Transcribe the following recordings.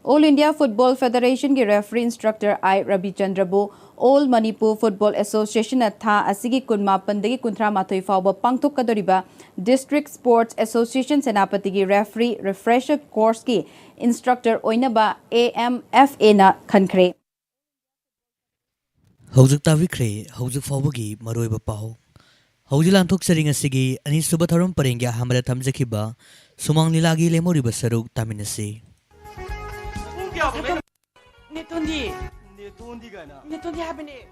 All India Football Federation ki referee instructor I Rabi Chandrabu All Manipur Football Association atha asigi kunma pandagi kuntra mathoi fawba pangthok kadoriba District Sports Association Senapati ki referee refresher course ki instructor oinaba AMFA na khankhre Hojik tavikre hojik fawbagi maroiba paho Hojil anthok sering asigi ani subatharum parengya hamara thamjakhiba sumang nilagi lemoriba saruk taminase Netondi gana. Netondi habene.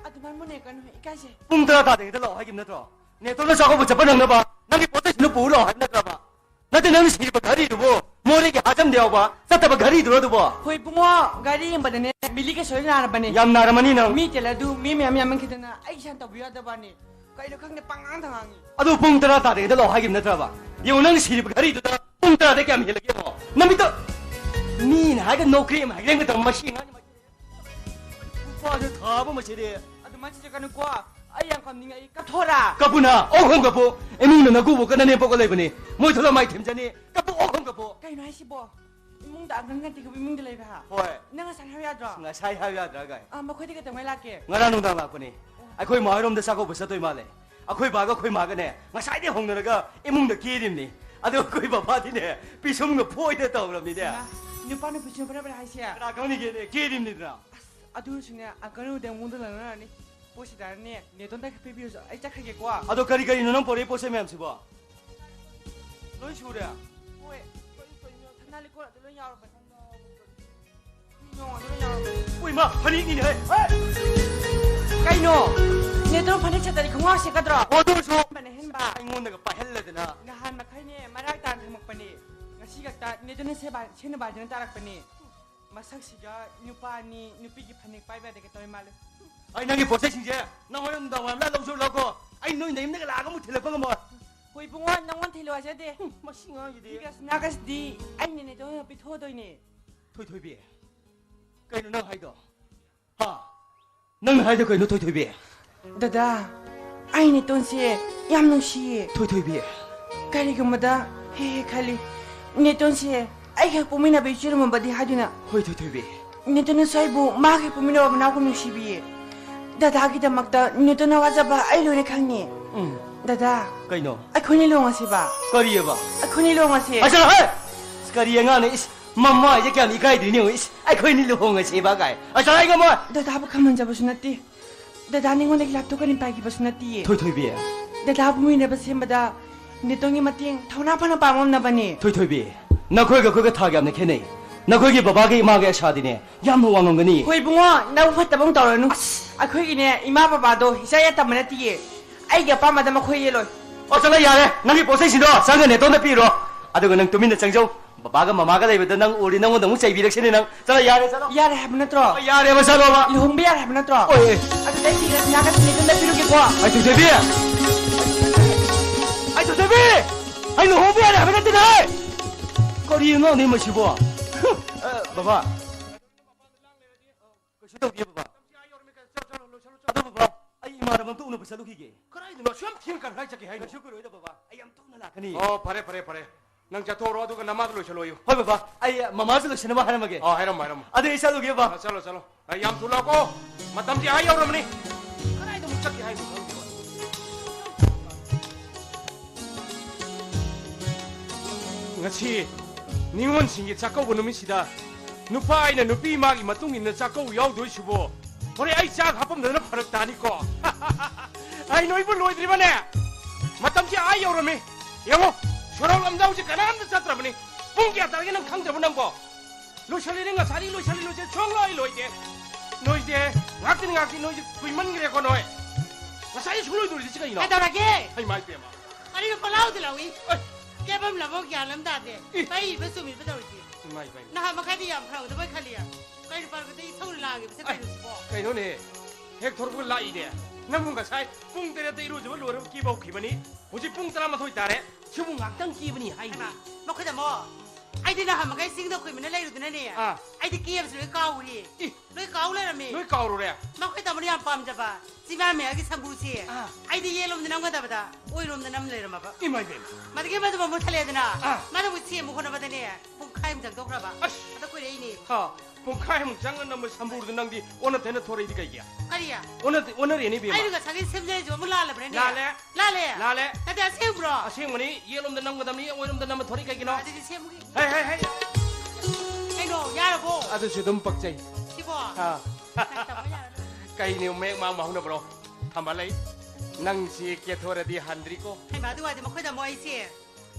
Atuman mo ne kan ikase. Pung tara ta ding talo hagim natro. Neton na sako bucha panang na ba? Nangi pote sinu pulo hagim natra ba? Nati nang siri ba gari dubo. Mori ki hajam diaw ba? Sata ba gari duro dubo. Hoi bungo gari yang badane bili ke soil na bane. Yam naramani nang. Mi tela du mi am kitana ai san ta buya da bane. Kai lo khang ne pangang thangangi. Adu pung tara ta ding talo hagim natra ba? Yung nang siri ba gari duda. Pung tara de kam hilage mo. Namito ni na haga nokri ma haga ngata mashi ngani ma. Pa de thaba ma chire. Adu ma chije kanu kwa ai yang kam ninga ai ka thora. Kapuna okhom kapu emung na nagu bo kana ne poko lebani. Moi thola mai themjani kapu okhom kapu. Kai no ai sibo. Imung da ngang ti ko imung de lei ba. Hoi. Nanga san ha ya dra. Nga sai ha ya dra gai. Ma khoi de ka tang mai la ke. Ngara nung dang la ko ni. Akhoi mahirom da sako basa toi male. Akhoi ba ga khoi ma ga ne. Nga sai de hong na ga emung da kirim ni. Adu khoi ba ba di ne. Pisum nga phoi de taw ram ni de. Nupa nu pichu bara bara haisia. Ra ka ni ge ne kirim ni dra. Adu sunya akanu de mundu la na ni. Posi dar ne ton da pe biyo ai chakha ke kwa. Adu kari kari nang pore pose mem si ba. Loi shu de. Oi. Thanali ko de lo yaw ba. No, de yaw. Oi ma hani ni ne. Kai no. Ne ton phane chatari khwa se ka dra. Odu shu. Bane hen ba. Ai ngon da pa hel le de na. Ngahan ma khai ne marak tan thamak pani. Ngasi ka ta ne ton se ba chen ba jana tarak pani. Masak siga nupa ni nupi ki phane pai ba de ka toy mal. Ai nangi pose sing je. Nang hoyom da wan la lo shu lo ko. Ai noi nei ne ga la ga mu thile pa ga mo. Hoi bungo nang wan thilo ase de. Ma singa yi de. Nagas di ai ne ton pi tho doi ne. Thôi thôi bia. Cái nó nâng hai đó. Ha. Nâng hai đó cái nó thôi thôi bia. Dada, ai ne ton se yam nung shi. Thôi thôi bia. Kali gumada he khali. Ne ton se ai ka pumina be chiru mo badi haduna. Thôi thôi thôi bia. Ne ton sai bu ma ka pumina ba na ko nung shi bi. Dada ki da makta ne ton wa za ba ai lo ne khang ni. Dada. Cái nó. Ai khoni lo nga se ba. Cái gì vậy? Ai khoni lo nga se. À sao hết? Cái gì ngang này? Mama ये क्या निकाय दी नहीं हुई? आई कोई नहीं लोगों से बागाय. À sao ai cái mà? Dada ba kaman ja ba sunati. Dada ni ngon lag to ka ni pa ki ba sunati. Thôi thôi bia. Dada bu mi ne ba sem ba da. Ne tong ni mating thona phana pa mom na ba ni. Thôi thôi bia. Na कोई का था क्या हमने खेने? Na कोई के बाबा के माँ के शादी ने. याम हुआ ngongani. Hoi bungo na ufat tabong tawra nu. Akhoi gi ne ima baba do hisaya ta mana ti. Ai ga pa ma da ma khoi ye loi. À sao lại vậy? Nang cái pose xin đó. Sang cái này tôi đã pi rồi. À đâu cái nang tụi mình đã chẳng châu. Babaga mamaga lai bedan nang uri nang undang usai birak sini nang sala yare sala Yare hab na tro. yare masalo ba Luhung bi yare hab na tro. Oi Atu dai ti na ka ni na piru ke kwa. ai tu debi ai tu debi ai no hobi yare hab na tinai ko ri no ni ma chibo baba ko shi to bi baba ado baba ai ma ra tu no pasalu ki ge Karai no syam thing kan hai chaki hai no. shukuru ida baba ai am tu na la kani Oh, pare. Nang chathoro adu ka namaz lo chalo yo. hoi baba ai mama se lo sinema hana mage Oh, hairam. ado isa lo ge baba Chalo. Ai yam thula ko. Matam ti ai auram ni. Karai no chaki hai no. Ngasi ningon singi chakau bu numi sida. Nupa ai na nupi magi matung in na chakau yaw doi subo. Hore ai chak hapam na pharak tani ko. Ai noi bu loi dri bane. Matam ti ai auram ni. Yango Sorol amdau je kanan na chatra bani. Pung kya targe nang khang jabun nang ko. Lo shali ringa sari lo je chong loi je. Noi je ngakti noi je kuiman gre ko noi. Masai shuloi duri je kai no. Ada lagi? Ai mai pe ma. Ani ko palau de lawi. Ke bam la bo kya lam da de. Pai be su mi be daw ji. Mai. Na ma khadi yam phau de bai khali ya. Kai par ko dei thau la ge se kai bo. Kai no ne. Hek thor ko lai de. Namung ga sai pung tere te ru je lo ro ki bau ki bani. Hoji pung tara ma thoi tare. Chibung ngak tang ki bani hai. Ma ko da mo. ai đi nào mà cái sinh đâu quỷ mình nó lấy được thế này nè ai đi kia rồi cao đi lối cao lên là mày လွေးကောက်လို့တဲ့ mà cái tao mới làm pam chả ba chỉ ba mẹ cái sam busi ai đi yellow thì nó có tao bata ôi lom thì nó lấy rồi mà ba အိမ်မိုက်ပဲ mà cái mà tao muốn thale thế nào mà tao muốn xem một con nào bata nè không khai mình chẳng tốt ra ba tao quỷ đấy nè ဟာပုံခိုင်းမှုကျန်ကနမစံဘူးတဲ့နန်းဒီအိုနတဲ့နထော်ရီဒီကကြီး cái gì à အိုနရင်းနေပြီ ai được cái sáng xem chơi rồi muốn la là bữa nay La lẹ. la lẹ လာလေ cái tao xem bro အရှင်းမနီရေလုံးတဲ့နန်းကတမီအိုလုံးတဲ့နန်းထော်ရီကကြီးနော် cái gì xem cái ဟဲ့ဟဲ့ဟဲ့ cái đồ ya rồi bố အဲ့ဒါချွတ်ပတ်ချိုင် chị bố ဟာ tao mới ya ကိုင်းနေမဲမောင်မောင်နော်ဘရောทำอะไรนั่งชีเกียร์โทรดีฮันดริโก hay mà tôi nói thì mà khơi tao mua gì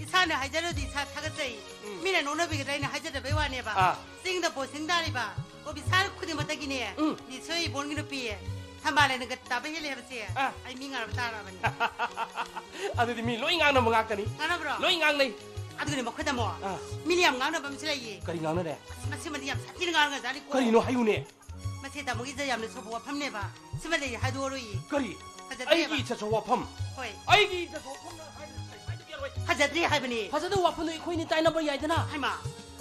อีสานเนี่ยหายใจเราดีชาทักใจมีแต่โน้นไปกันได้เนี่ยหายใจแต่ไปว่าเนี่ยป่ะสิ่งแต่ปวดสิ่งได้เลยป่ะโอ้พิสานคุณที่มาตะกี้เนี่ยดีช่วยบนกันปีทำอะไรเนี่ยก็ตาไปเห็นเลยเสียไอ้มีงานไปตาเราบ้าง အဲ့ဒါဒီမီလွိငန်းနော်မငါကနီ งานนะบรอ လွိငန်းနေ อ่ะตัวนี้มาคุยตามว่ามีเรื่องงานนะบ้างไม่ใช่ยี่ ကရီငန်းနဲ့ มาสิมันยังสักทีงานกันจ้านี่กู ကရီနော်ဟယူနေ มาเสียแต่มึงจะยังในสมบูรณ์พัมเนี่ยป่ะสิมันเลยให้ดูรู้ยี่ ကရီအဲ့ဒီချက်ချောဝဖမ် เฮ้ย အဲ့ဒီချက်ချောဖမ်နော်ဟိုင်းတပြရဝဲ ฮัจจะให้ไปนี่ ဖာစတဲ့ဝဖမ်นี่ခွင်းနေတိုင်းနဘရိုက်တနာ ให้มา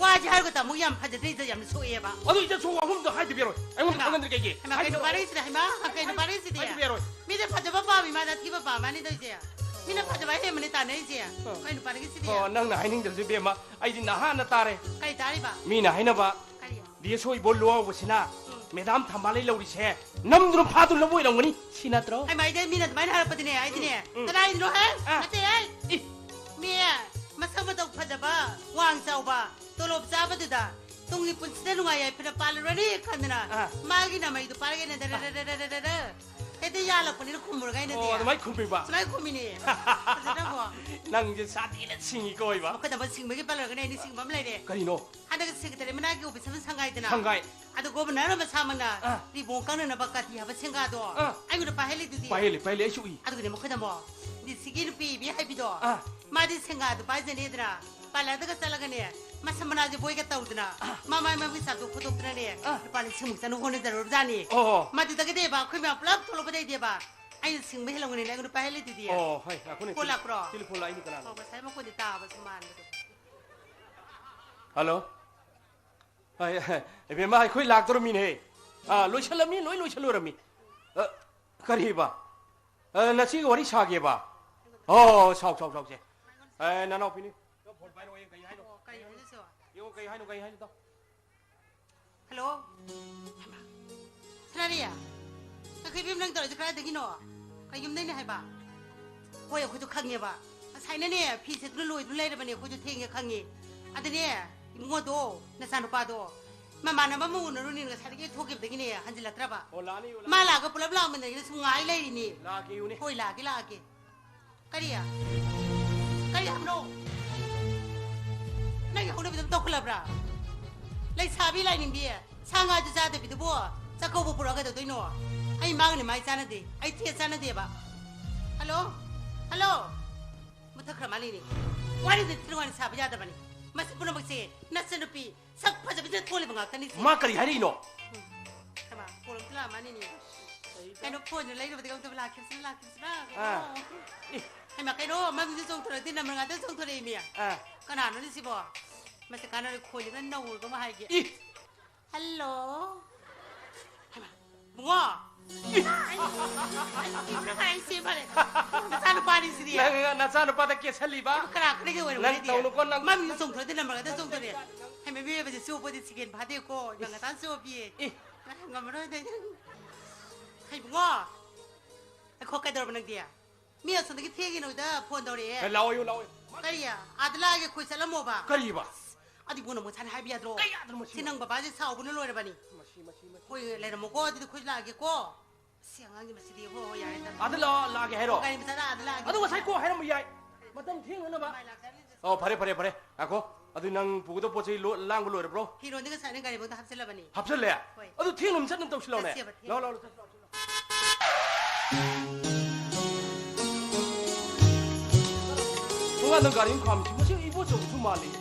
ว่าจะให้ก็แต่มึงยังฮัจจะจะยังในสู้เอ๋ป่ะ အဲ့ဒီချက်ချောဝဖမ်တော့ဟိုင်းတပြရဝဲအဲ့မန်ကန်တကကြီး ให้มาใครดูบาริสให้มาใครดูบาริสดิ ဟိုင်းတပြရဝဲ มีแต่พัดจะบ้ามีมาแต่ที่บ้ามันนี่ตัวเสียมีแต่พัดจะไปเห็นมันนี่ตาเนี่ยเสียใครดูบาริสดิ ဟောနန်းနိုင်နေတယ်ပြမအဲ့ဒီနာဟာနတာရဲ ใครตาดิป่ะ မီနာဟိနဘာ ใครอ่ะ ဒီဆိုဘလောဝစနာမေဒမ်သံပါလေးလောက်ရီချေနမ်ဒရဖာတူလဘွေလောငနီစီနာတရော ไอ้ไม่ได้มีแต่ไม่ได้ปฏิเนี่ยไอ้ที่เนี่ยแต่ได้ดูฮะไม่ใช่เมียมาสมัครต้องพัดจะบ้าวางเจ้าบ้าตัวลบจ้าบัดดาตรงนี้ปุ่นเส้นลงไงเป็นปาลรนี่ขันนะมากินอะไรตัวปาลกันเนี่ยเด้อแต่ที่ยาหลักคนนี้คุ้มหมดไงเนี่ย โอ้ทำไมคุ้มไปบ้า สมัยคุ้มนี่จะได้บ่ นั่งจะสาธิตสิ่งอีกอยบ้า ก็แต่ว่าสิ่งไม่กี่ปาลกันเนี่ยนี่สิ่งมันอะไรเนี่ย ကရီနော် อันนั้นก็สิ่งแต่ไม่น่าเกี่ยวกับสิ่งสังกัดนะ ทางไก อันนั้นก็เป็นอะไรมาทำมันนะที่บงกันเนี่ยบักกะที่หาไปสิ่งกันตัวไอ้กูจะไปให้เลยดูดิ ไปเลยชุย อันนี้มันคือทำบ่ดิสกินปีบีให้พี่ตัวมาดิสิงห์ดูไปเจนี่ตัวปาลาตก็จะลักเนี่ยมาสมนาจะบ่อยกันตัวตัวมาวิสาตุคุตุตัวเนี่ยปาลิสิงห์จะนุ่งคนนี้จะรู้จักนี่ โอ้ มาดูตะกี้เดี๋ยวบ้าคุยมาปลับตัวลงไปเดี๋ยวบ้าไอ้สิงห์ไม่ให้ลงเนี่ยไอ้กูไปให้เลยดูดิ โอ้เฮ้ยคนนี้ คนละกรอ ทีละคนละอีกกันนะ โอ้ภาษามันคนที่ตาภาษามัน ฮัลโหลเฮ้ยไอ้เบมาคุยหลักตัวมีเนี่ยลุยฉลามีลุยฉลุรมีกรีบ้านัดชีก็วันที่ชาเก็บ้าโอ้ชอบเจ้นั่นเอาพี่นี่ก็ผลไปเราเองกันยังไงเนาะ ใครอยู่ที่สุด ยังกันยังไงเนาะกันยังไงเนาะ ฮัลโหลท่านนี่อ่ะก็คือพี่มันตัวจะใครตะกี้เนาะใครยุ่งได้เนี่ยให้บ้าโอ้ยคุยตัวข้างเนี่ยบ้าใช่เนี่ยพี่เสร็จรวยเลยแต่เนี่ยคุยตัวเที่ยงข้างเนี่ยอันนี้มึงว่าโตน่าสนุกป่ะโตมานะมามูนรู้นี่ก็ใช่ที่ทุกข์แบบนี้ฮันจิลัตระบ้า โอ้ลานี่ มาลาก็ปลับลามันเนี่ยสมุนไพรเลยนี่ ลาเกี่ยวนี่ โอ้ยลากี่กันดิอ่ะฮัมโนนั่นยังคนเดียวต้องคลับระเลยซาบิไลนิ่งดีอ่ะช่างอาจจะจ่ายแต่พี่ตัวบัวจะเข้าบุปผากันตัวนี้เนาะไอ้มากันเนี่ยไม่จ่ายนั่นดิไอ้เที่ยจ่ายนั่นดิบ้าฮัลโหลมุทักขมาลีนี่วันนี้ถึงวันซาบิยาตะบันนี่มาสิปุ่นมาเสียนัดสนุปีสักพักจะไปเจอคนเลยบังอากันนี่สิ มากรีให้ดีเนาะ ทำไมปุ่นกล้ามานี่ไอ้นกพูดอยู่เลยเราไปทำตัวลาคิดสิลาไอ้มาไอ้โน่มาเป็นส่งตัวที่นั่นมันงานต้องส่งตัวเองเนี่ยขนาดนั้นสิบ่มาสักการอะไรคุยกันน่าหุ่นก็มาให้เกี่ยฮัลโหลมึงว่าไอ้สิบ่เลยน่าสนุกปานี่สิเดีย น่าสนุกปาตะเกียร์เฉลี่ยบ้า ขนาดนี้ก็วันนี้เดียมาเป็นส่งตัวที่นั่นมันงานต้องส่งตัวเองให้ไม่ไปจะสู้ไปจะสิเกนพาเดียวก็อย่างนั้นสู้พี่งานมาด้วยได้ให้มึงว่าไอ้ข้อแก่ตัวมันเดียมีอะไรสักทีเที่ยงหน่อยเด้อพูดตัวเอง เราอยู่ ก็ดีอ่ะอาจจะลากคุยเสร็จแล้วมั้งบ้า กรีบ้า อาทิตย์บุญน่ะมึงฉันให้เบียร์ตรงที่นั่งบ้าจะเศร้าบุญนั่นเลยบ้านี่คุยอะไรนะมึงก็ที่คุยลากก็เสียงอะไรมาสิเดียวโอ้ยอะไร อาทิตย์ลาเกให้หรอ ใครไม่ทราบอาทิตย์ลาก อาทิตย์ว่าใช้กูให้เราไม่ใหญ่มาตั้งเที่ยงแล้วนะบ้าโอ้พอดีอ่ะก็อาทิตย์นั่งปูตัวโพสต์ล่างกูเลยบล็อก ฮีโร่นี่ก็ใส่ในการมึงทำเสร็จแล้วบ้านี่ หับเสร็จเลยอ่ะอาทิตย์เที่ยงมันฉันต้องชิลล์เนี่ยเราพวกนั้นการยิ่งความจริงไม่ใช่อีโบจงทุ่มมาเลย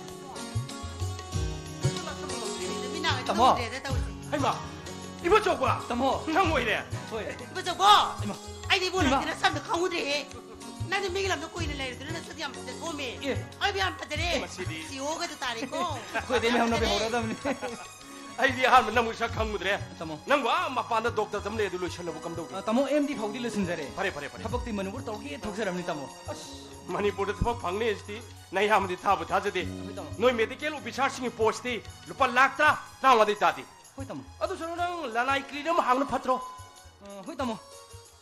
ไม่น่าจะต้องเรียนได้ตัวสิ ไอ้มาอีโบจงป่ะ ตะโม นั่งไว้เนี่ย เฮ้ย ไม่จบบ่ไอ้ที่บุญน่ะที่นั่นซ้ำแต่เขาหุ่นดี 나도 미기람도 꼬이는 레이들 나 서디 한번 도미 예. 아비 한 파들이 마시디. 지오가도 따리고 그 대면 한번 배우라다니. 아이디 한번 너무 샥 강무드래. 타모. 낭과 마빠나 독터 좀 내도 루션하고 감독. 타모 MD 파우디 레슨자래. 파래 파래 파래. 타박티 만으로 떡이 독사람니 타모. Manipur थबक फंगने इसती नहीं हम दी थाब थाजदे नोय medical officer सिंग post दी रुपा लाख ता तावदे तादी होय तामो. अदु सरो नंग लानाई clinic हांगन फत्रो होय तामो.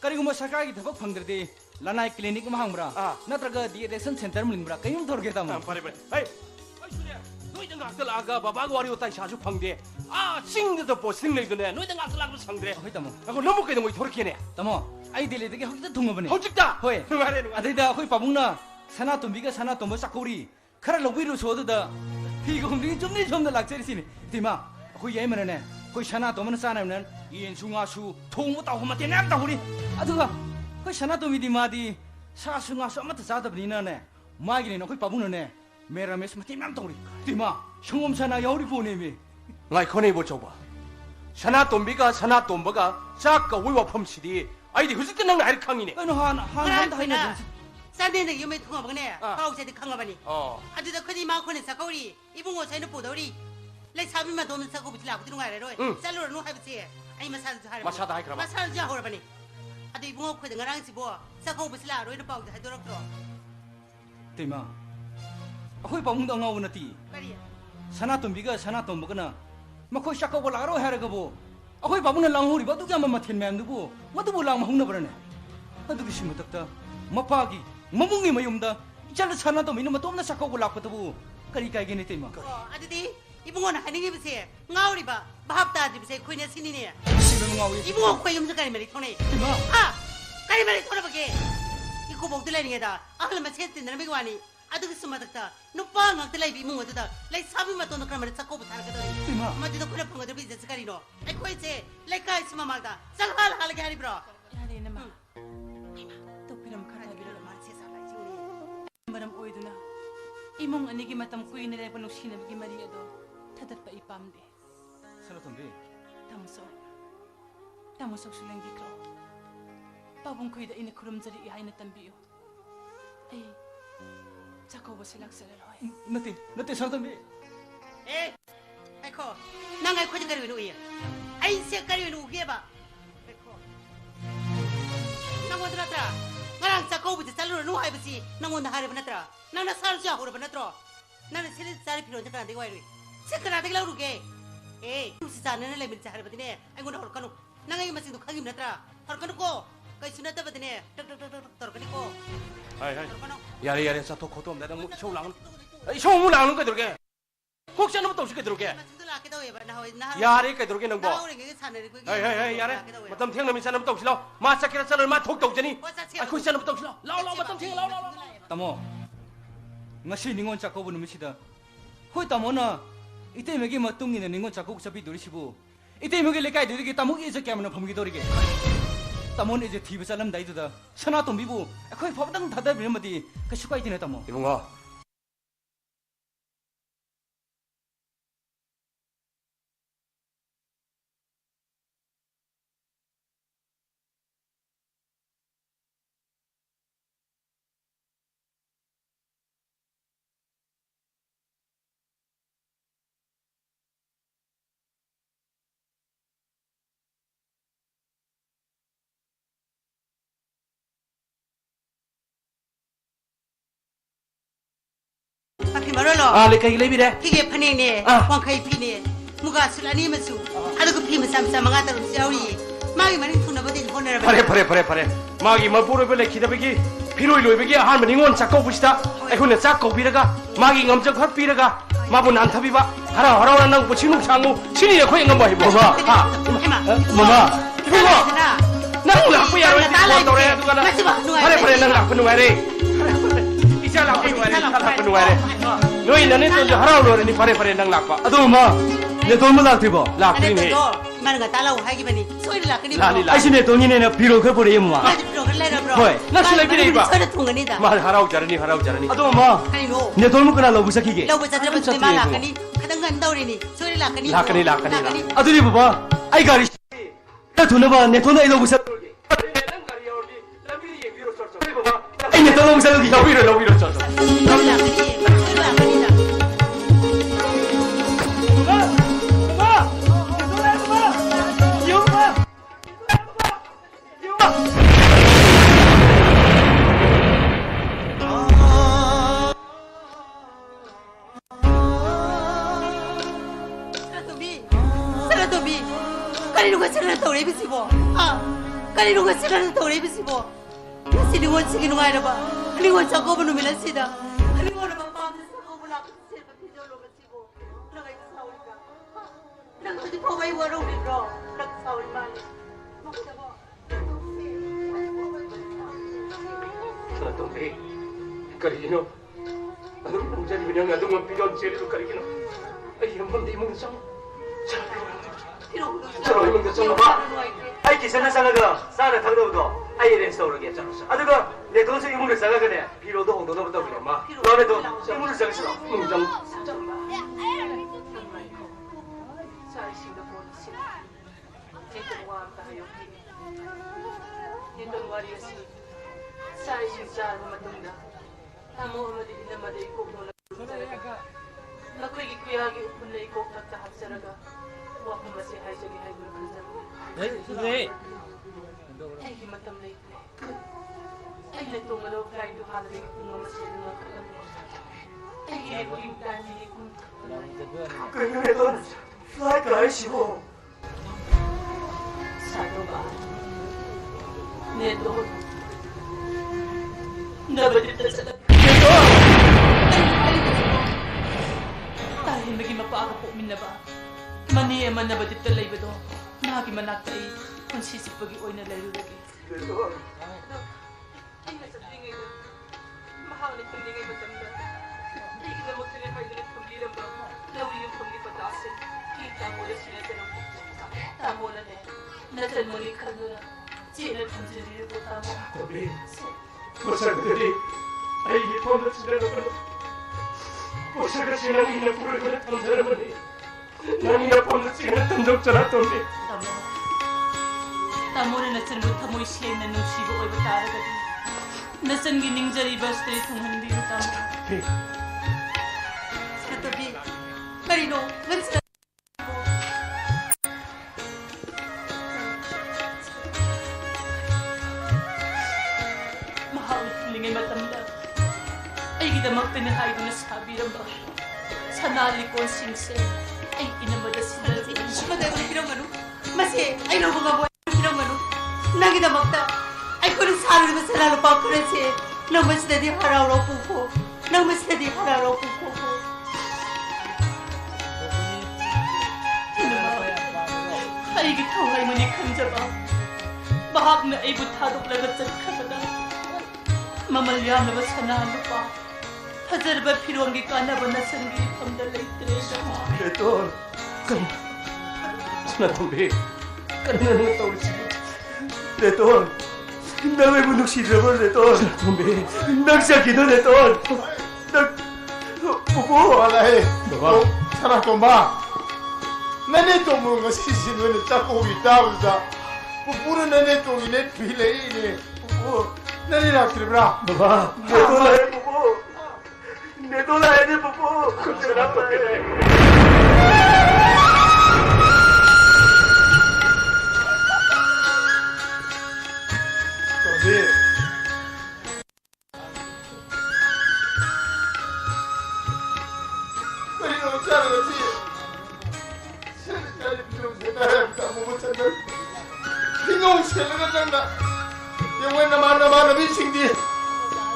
करिगुम सरकारगी थबक फंगद्रदि लानाय क्लिनिक मा हांब्रा नत्रगा डिएडिक्शन सेंटर मिलिंब्रा कयुम थोरगे तामो. फरे फरे हे आई सूर्य नोय दंग आक्तल आगा बाबा गो वारी ओताई साजु फंगदे आ सिंग द पोस्टिंग लेदने नोय दंग आक्तल आगु संगद्रे होय तामो. अगो नमु केदो मोय थोरकेने तामो. आई दिल्लीदगी हक्ता थुंगबने. हौजिकता होय. मारे नु अदैदा अखोय पाबुंगना सना तुम्बिगा सना तुम्बो चाकौरी खरा लौबिरु सोददा फिगो हमदि जुमनि जुमना लाक्चरिसिनि तिमा अखोय याइमनने अखोय सना तुम्बन चानायमन येन सुङासु थोंबो तावहमते नाम ताहुरि अदुगा अखोय सना तुम्बिदि मादि सा सुङासु अमत जादबनिना ने मागिनि अखोय पाबुंगने मेरामेस मते नाम ताहुरि तिमा संगम सना याउरि पोनेमे ngai khone bo choba sana tombiga sana tombaga chak ka wi wafam sidi ai di hujik nang ai khangine कनो हान हान हान हाइना 산대는 유메 통화보네 아. 가옥세도 강가바니 어 아주다 크디 마코네 사카우리 이봉고 사이는 보더리 레 사비만 도는 사고 붙이라고 들은 거 알아요 응. 쌀로를 놓 하비지 아이 마사도 하려 마사도 하이 그러면. 마사도 자 호라바니 아도 이봉고 크디 가랑 지보 사고 붙이라 로이는 빠우도 하도록도 तिमा अखोय पाबुंगदा ngaवनति 빨리 सना तुम्बिगा सना तुम्बगना मखोय शाकौबो लागरो हेरगबो अखोय बाबुना लांगहोरि बदु क्या मथेन मैम दुबो मदुबो लांग महउना बरने अदुगि सिमतक्ता मपागी ममुंगी मयुमदा इचल सना तुम्बिना मतोमना शाकौबो लापतबो करी कायगे ने तिमा 아주디 이봉고는 하닝이 비세 nga우리바 밥다 비세 코이네 신이네 synonym ngawi 이봉고 코이 음즈 가리 말이 통네 तिमा 아 가리 말이 통나버게 이거 먹들라니게다 아클마 쳇tin 나는 와니 아두기 스마닥다 누빠 ngaktelai bi mungoda lai sabi ma tono kramare sakko butar ka doi तिमा ma dido kula pangoda bi jeskari no ai koi che lai kai sima magda sal hal hal gari bro 야래 nama ima to piram khara bi biro ma che sa lai juri maram oiduna imong anigi matam kuine le panuk sina bigi mari ado thadat pa ipamde Sana तुम्बि tamusok sulengi kro pabung kuida ina kurum jari i haina tambiyo ai chako bosilak sele roi नति नति Sana तुम्बि eh ai ko nang ai khoji gari no iya ai se gari no uge ba ai ko nang wad natra ngarang sakko bu salu no hai bisi nang wad hare banatra nang na sal ja hore banatro nang sele sari piro jakra de wai roi se kara de lau ruge eh si sa na le min hare badine ai gona hor kanu nang ai masing du khagi banatra hor kanu ko kai sunata badine tok tok tok tor kani ko ai ai tor kanu 야래 야래 사토 코도 없다 무 쇼랑 ai 쇼무 랑는 거 들게 혹시 안 붙어 들게 masing du la ke do ba na hoi na 야래 그 들게 능 보. na hoi nge sa na ri ko 에이 에이 에이 야래 마담 탱 남이 사람 떡실러 마사키라 사람 마 톡톡 저니 아 코시 사람 떡실러 라우 마담 탱 라우 तमो ngasi ningon chakobu numisida hoi tamona ite megi matungi ne ningon chakok sabi dorisibu ite megi lekai dorigi tamugi je kamna phamgi dorige tamon eje thibe salam daiduda sana tombibu akhoi phobdang thada birmadi kasukai dine tamo 이봉아 Pakai marolo. 아 레카이 레비래 Hige paning ne, Ah. wang kai pi ne, muga sulani masu. Ada ko pi masam sama ngata rum siauri. Magi maring tuna bodin honera ba. 파레 마기 마포르 벨레 기다베기 피로이 로이베기 한번 닝원 작고 부시다 에코네 작고 비라가 마기 엄적 헛 비라가 마부 난타비바 하라 난 부치누 상무 신이에 코잉 엄마 히 보마 하 Ema. mama 이봉아 nang lakpo ya roi ko tore du kana pare nang lakpo nuare isa lakpo nuare noi nane to harau lo ni pare nang lakpa ado ma ne don ma laktibo lakpi ni Mana ngata lau hai gimani. Soiri la kini. Lali la. aisine dongine ne biro khe pore yemma Lagi bro kan lera bro. Hoi, na sulai pi nei ba. Soiri tungani da. ma harau jarani ado ma Kani no. ne don mu kana lobu sakige Lau baca terus ni malah kani. Kadang kan tahu ni. Soiri la kani. Lakani. aduri baba ai gari ta thuna ba ne thona lobu sak ai ne to 롱 살기 러비로 저. Saratobi, kanino ka sila tawag ibig mo? Ha? Kanino ka sila tawag ibig mo? Silingon sa ginunga na ba? Halingon sa ako ba numilan sila? Halingon na ba pangis sa ako mula kasi sila patidolo ka sibo? Nagay ka sawin ka? Nagkati po kayo warong libro? Nagsawin mali. Makita mo? Saratobi, karino. Anong nandiyan mo niyang adong ang pilon siya ito karino? Ay, ang mandi mong isang. 아이 기세는 상하가 싸는 당도도 아이랜 서울게 했잖아. 아들가 내 돈서 이물을 싸가거네. 비로도 홍도 너부터 그래 마. 너네도 이물을 싸겠어. 좀 Nakoy kuyagi upun na ikaw nagkahapsaraga. Huwag mo masih hay sa gihay mo ng sabi. Ay, himatam na ito. Ay, natungalaw kaya ito halawin kung mamasin mga kalam. Ay, hinipaging dahil kung 그래도 플라이트 아이시고 Sano ba? Neto. Nabadita sa lahat. Dahil maging mapaaka po min na ba? Maniya man nabadit talay ba do? Nagi manakay kung sisipagi oy na layo lagi. Ay, nasa tingin na. Mahal na tingin ba tanda? Ay, na mo tinipay na pagbilang ba? Lawi yung paglipatasin. Kita mo na sila sa nang tamo na ne. Natan mo ni kanura. Sila tanjiri ko tamo. Tobi, masagadali. Ay, ipon na sila naman. Masaga sila ng inapuro ko na tamsa naman eh. Nang inapon na sila tamdok sa Tobi. Tamo. Tamo na nasan mo tamoy siya na nung sibo oy batara ka din. Nasan gining jari ba stay kung hindi mo tamo. Saratobi, kanino? Gansa Mahawit lingay matamda. Ay gidamang pinahay ko na sabi ng ba. Sa nalikon singse. Ay inamada sila. Magay mo pinang ano? Masi, ay no mga buhay pinang ano? Nagi na magta. Ay ko rin sa naman sa lalo pa ko rin si. Nang mas na di haraw-raw po. Nang mas na di haraw-raw po. Ay gitaway mo ni Kanja ba? Bahag na ay butadok lagat sa kasada. Mamalya na ba sa nalo pa? Hazar ba piruang gikana ba na sanggi pamdalay treda ma? Ito, sana Tobi. Kanina nang tawag siya. 내돈 나왜 문득 시들어 내돈 Tobi. 낚시하기도 내돈 낚 보고 Alay, Baba. sana tomba. Nane tomu nga sisino ni tako bitawza. Pupuro nane to ine pile ine. Pupu. Nane na tribra. Baba. 내돈 아야 보고 내돈 아야 돼 보고 Sana Tobi. Tobi. Kari no chara ga ti. Sene kari pilo zena ta mo mo chana. Tingo sele ga tanda. Ye wen na ma bi singdi.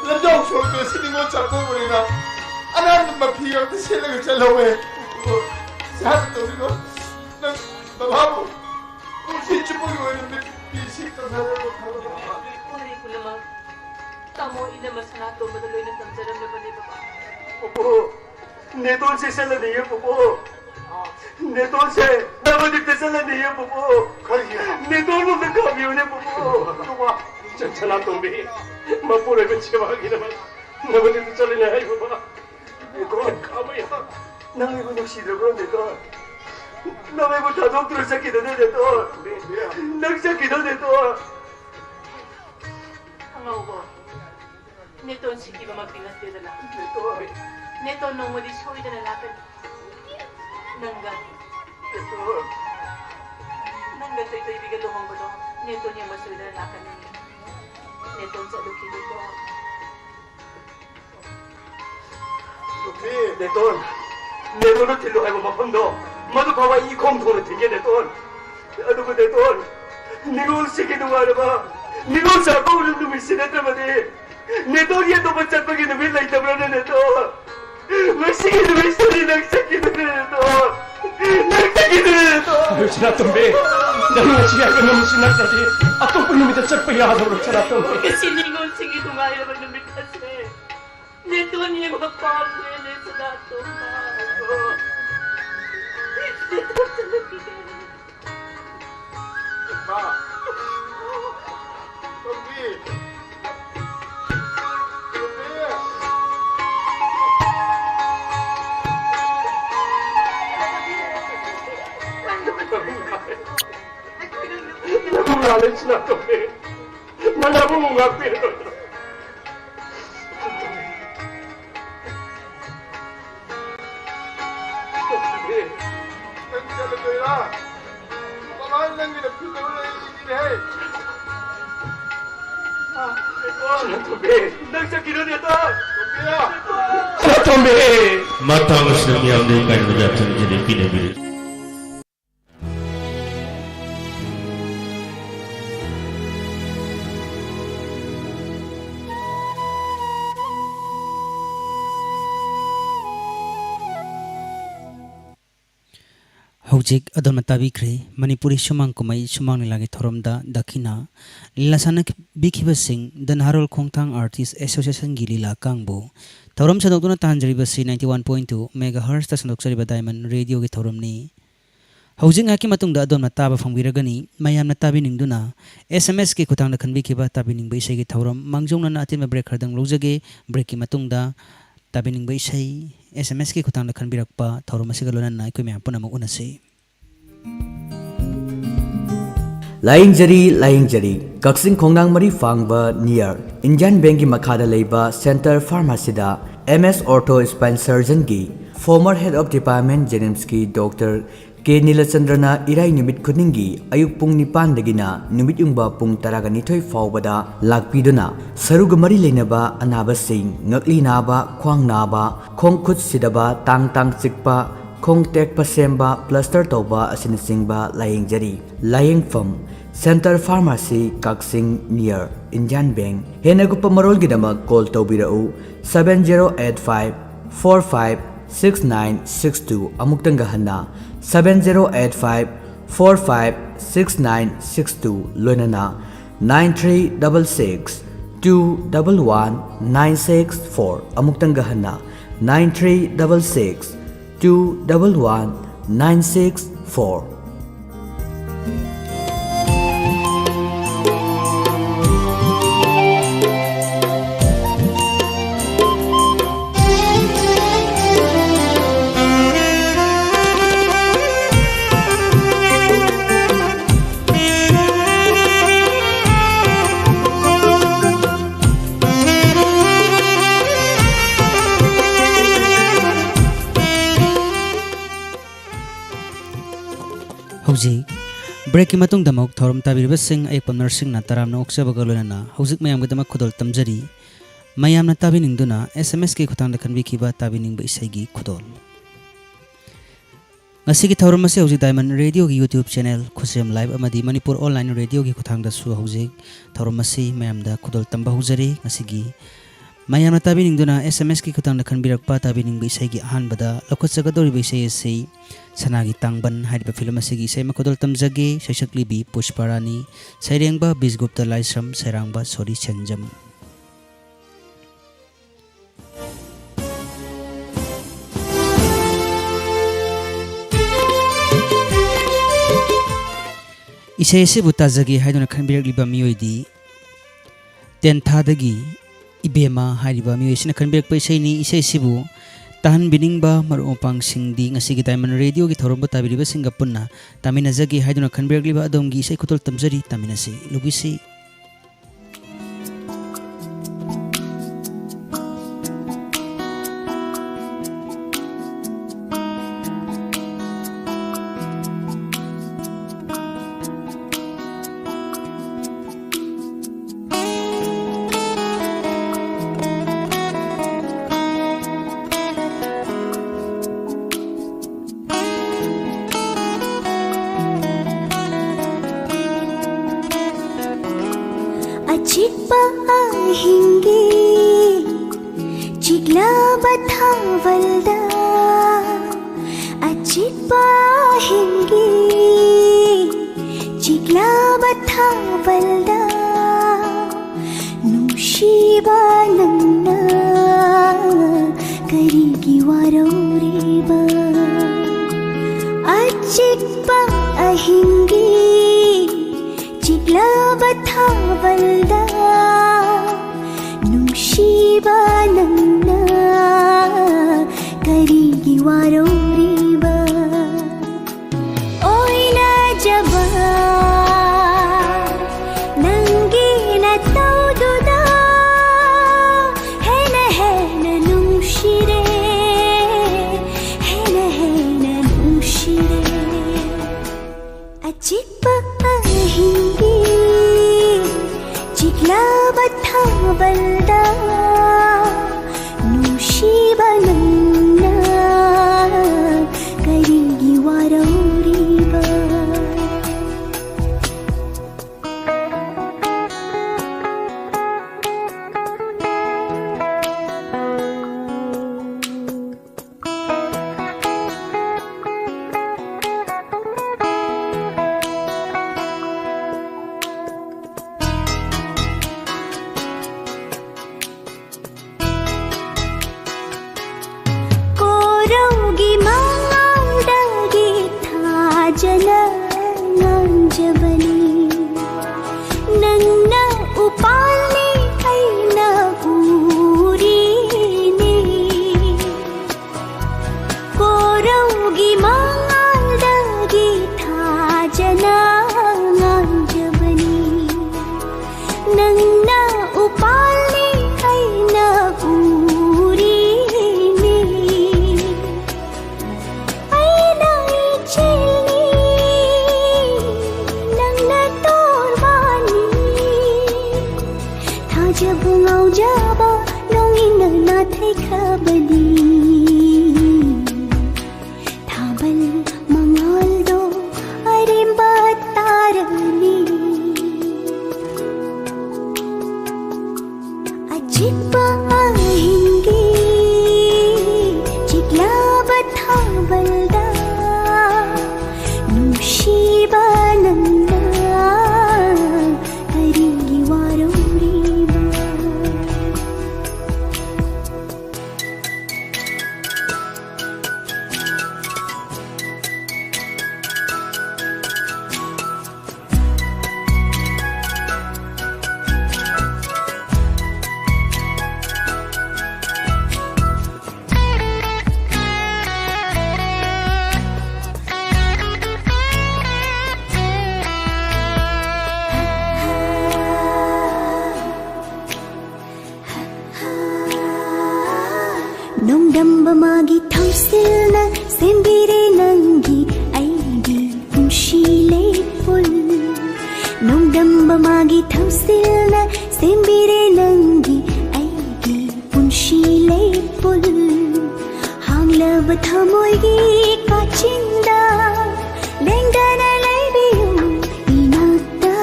La dog so to silingo char ko burina. Anan ma piyo te sele ga chalawe. Sa to digo. Na babu. Sinchi po yo ni bisik ta na ro ka. Uri ko naman. Tamo ina masanato madaloy ng tamsaram na ba ni Baba? 보고 내돈 세살라니요 보고 내돈 세 나머지 세살라니요 보고 내돈 없는 가비오네 보고 Tuwa. Sana Tobi. Mapura ko siya makakinaman. Naman sa rin ay baba. 내돈 Kamay ha. 나왜 문득 시들어 내돈 나왜 뭐 다독 들어잡기도 내돈 낚시하기도 내돈 Hangaw ko. Neton sikiba magdinasdidala. Neton nomadi soidana lakan. Nangga. Nangga toy biga lumang balo. Neton niya masoidana lakan ni. Neton sa lukin ito. Neton. Neton을 딜러가고 막판도 모두 봐봐 이 공통으로 되게 내돈 아두고 내돈 니가 올시게 누가르마 니가 올사고 우리 놈이 시내더만이 내 돈이야 또 번쩍거기 놈이 나이다브라는 내돈 왜시게 놈이 소리 낚시기는 내돈 낚시기는 내돈 지났던 배 너희가 지하고 놈이 지났다지 아또 놈이 더 쩍빼야 하도록 지났던 배 Kasi ningon sige tungayo ba ng mikase. Neton niya mapalye ne sa dato ma. Neton sa lukin. Ma. Tombi. 나는 지났던 배 나라고 뭔가 빼는 matang sedang diambilkan menjadi menjadi pindah-pindah. Hojik adon matabi kre Manipuri sumang kumai sumang nilagi thoromda dakina lilasana bikhiba sing dan harol khongthang artist association gi lila kangbo thorom sadokuna tanjari basi 91.2 megahertz ta sandoksari diamond radio gi thorom ni hojik ngaki matungda adon mataba phangwiragani mayam na tabi ningduna sms ki khutang na khanbi khiba tabi ning bai segi thorom mangjongna na atin break khardang lojage break ki matungda tabi ning bai sai SMS ki khutang na khanbirakpa thorom asiga lonan na ikoi myam punamuk unase Layingjari Kaksing Khongnang Mari Fangba near Indian Bank ki makhada leiba Center Pharmacy da MS Ortho Spine Surgeon gi former head of department Jenims ki Dr. K Nilachandrana irai nimit khuningi ayuk pung nipan dagina nimit yungba pung taragani thoi fawbada lakpiduna saruga mari leinaba anaba sing ngakli naba khwang naba khong khut sidaba tang chikpa khong tek pasemba plaster toba asin singba layingfam Center Pharmacy Kaksing near Indian Bank henagupa marol gidama call tobirau 7085 45 6962 amuktang gahanna 7085 45 6962 loinana 9366 211 964 amuktang gahanna 9366 211 964 Hojik break ki matung damok thorom tabirba sing aypam nursing na taram na oksa bagalona hojik mayam gadama khudol tamjari mayam na tabining duna SMS ki khutang da khanbi khiba tabining ba isai gi khudol ngasi ki thorom ase hojik diamond radio gi YouTube channel khusem live amadi manipur online radio gi khuthang da su hojik thorom ase mayam da khudol tamba hojari ngasi gi mayam na tabining duna SMS ki khutang da khanbirakpa tabining ba isai gi ahan bada lokot sagadori ba isai ase Sanagi Tangban haiba film asigi sai makodol tamjage saisakli bi Pushparani sairengba Bisgupta Laisram sairangba Sori Chenjam Isai se butajage haidona khanbirakliba miyoidi tenthadagi ibema haiba miyoisina khanbirakpa isai ni isai sibu tahan biningba marupang singdi ngasigi diamond radio gi thoromba tabiriba singapunna tamina jagi haiduna khanbirgliba adomgi sei khutol tamjari tamina se lugisi अचिक्पा हिंगी चिगला बथावल्दा अचिक्पा हिंगी चिगला बथावल्दा नुशिबा नन्ना करीगी वारोरीबा अचिक्पा हिंगी चिगला बथावल्दा नुशिबा नन्ना करीगी वारोरीबा ओइना जबा नंगी न तौदुदा हेन नुशिरे हेन नुशिरे अचिक्पा हिंगी चिगला बथावल्दा नुशिबा नन्ना करीगी वारोरीबा कोरोगी मांगडगी था जना नांजबनी नन्ना उपालनी ऐना ऊरीनी कोरोगी मांगडगी था जना नांजबनी नन्ना उपालनी ऐना ऊरीनी ऐना इचेली नन्ना तोरबानी था जब ngau jaba nongin na thai khabali thabal mangaldo arimba tarani अचिक्पा हिंगी चिगला बथावल्दा नुशिबा नन्ना करीगी वारोरीबा नोंदम्ब मागी थौसिलना सेम्बिरे नंगी ऐगी पुंशिले पुल नोंदम्ब मागी थौसिलना सेम्बिरे नंगी ऐगी पुंशिले पुल हांगलब थमोइगी काचिंदा लेंगना लेबियु इनाता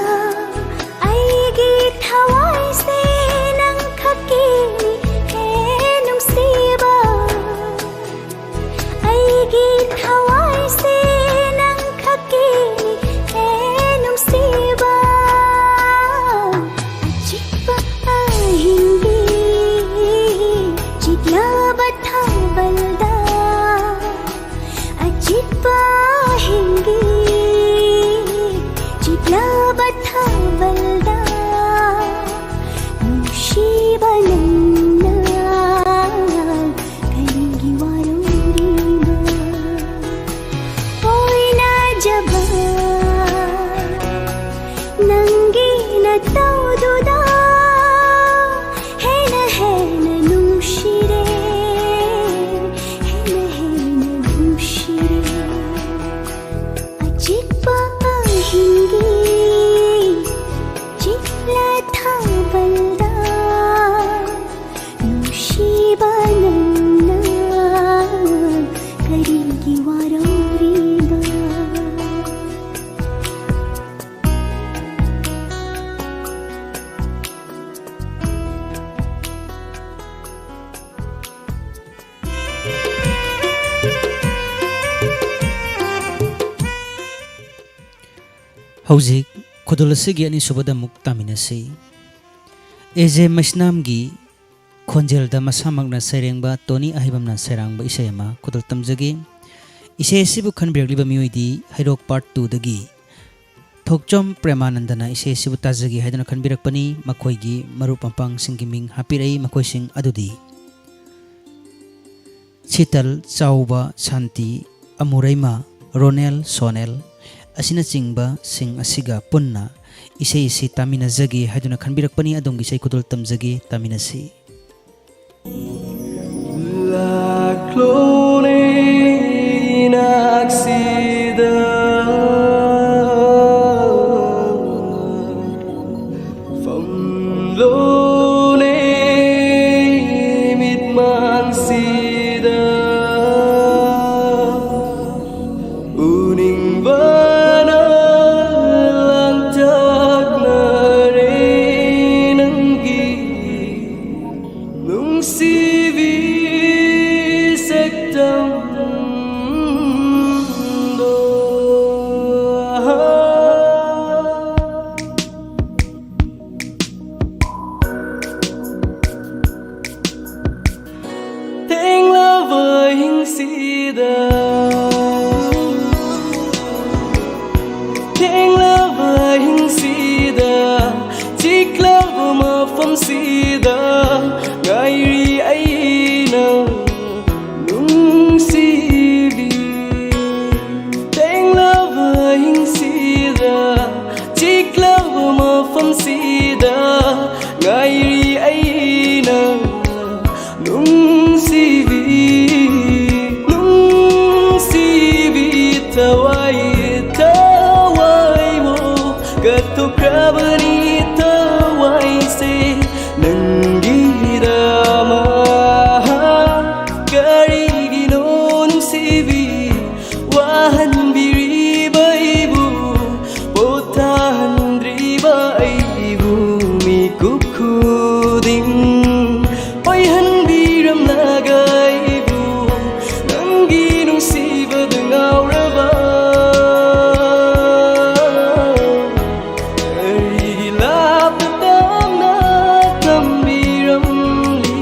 ऐगी थवाई से नंग खकीनी ऐगी थवाई से नंग खकीनी नुसिबा अचिक्पा हिंगी चिगला बथावल्दा अचिक्पा Hauzik khudul asigi ani subada muktaminasi Eje Masnamgi khonjel da masamagna serengba Tony Ahibamna serangba isayama khudul tamjagi ise sibu khanbirliba miyoidi Hairok Part 2 dagi Thokchom Premanandana ise sibu tajagi haidana khanbirakpani makhoigi maru pampang singiming hapirai makhoising adudi Chital Chauba Santi Amuraima Ronel Sonel asina chingba sing asiga punna isei si tamina jagi haiduna khanbirakpani adongi sei kudul tamjagi tamina si La clone inaxida famlone mitmansida uning bana lantak narenangi nung sivi sektam do Thing loving sida Thing loving sida Chik love ma phong sida Ngairi aina nung sivi Thing loving sida Chik love ma phong sida Ngairi aina nung sivi tawai mo katukabani tawai se nangirama karigino nung sivi wahan biriba ibu potahan driba ibu mikukuding oihan biram lagay ibu nanginong siba dengauraba Karilap tam na tambiram li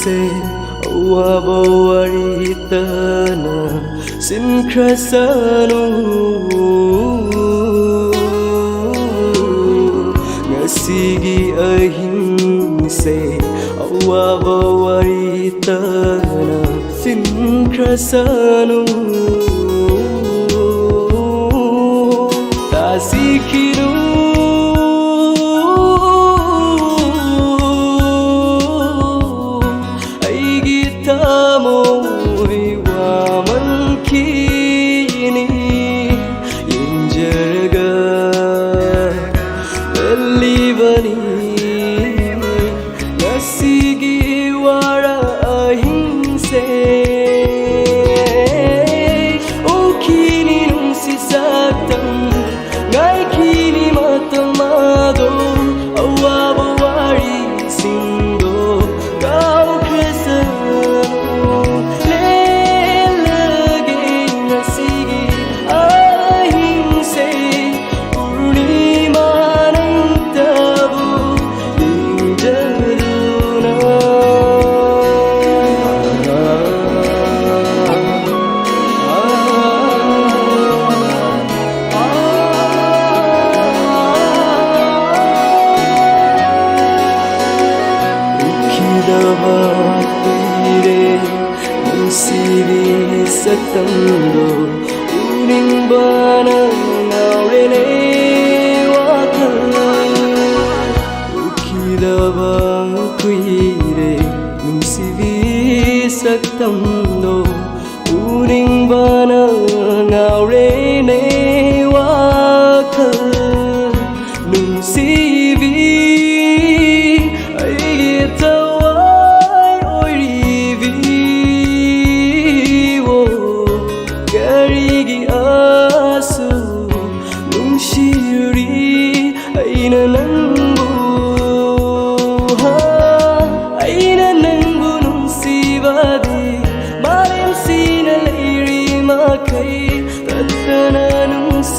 se awabawaritana sinkrasanu ngasigi ahing se awabawaritana sinkrasanu tasikinu Satando uning bana naurene wakala ukilaba kuire nusivi satando uning bana naurene wakala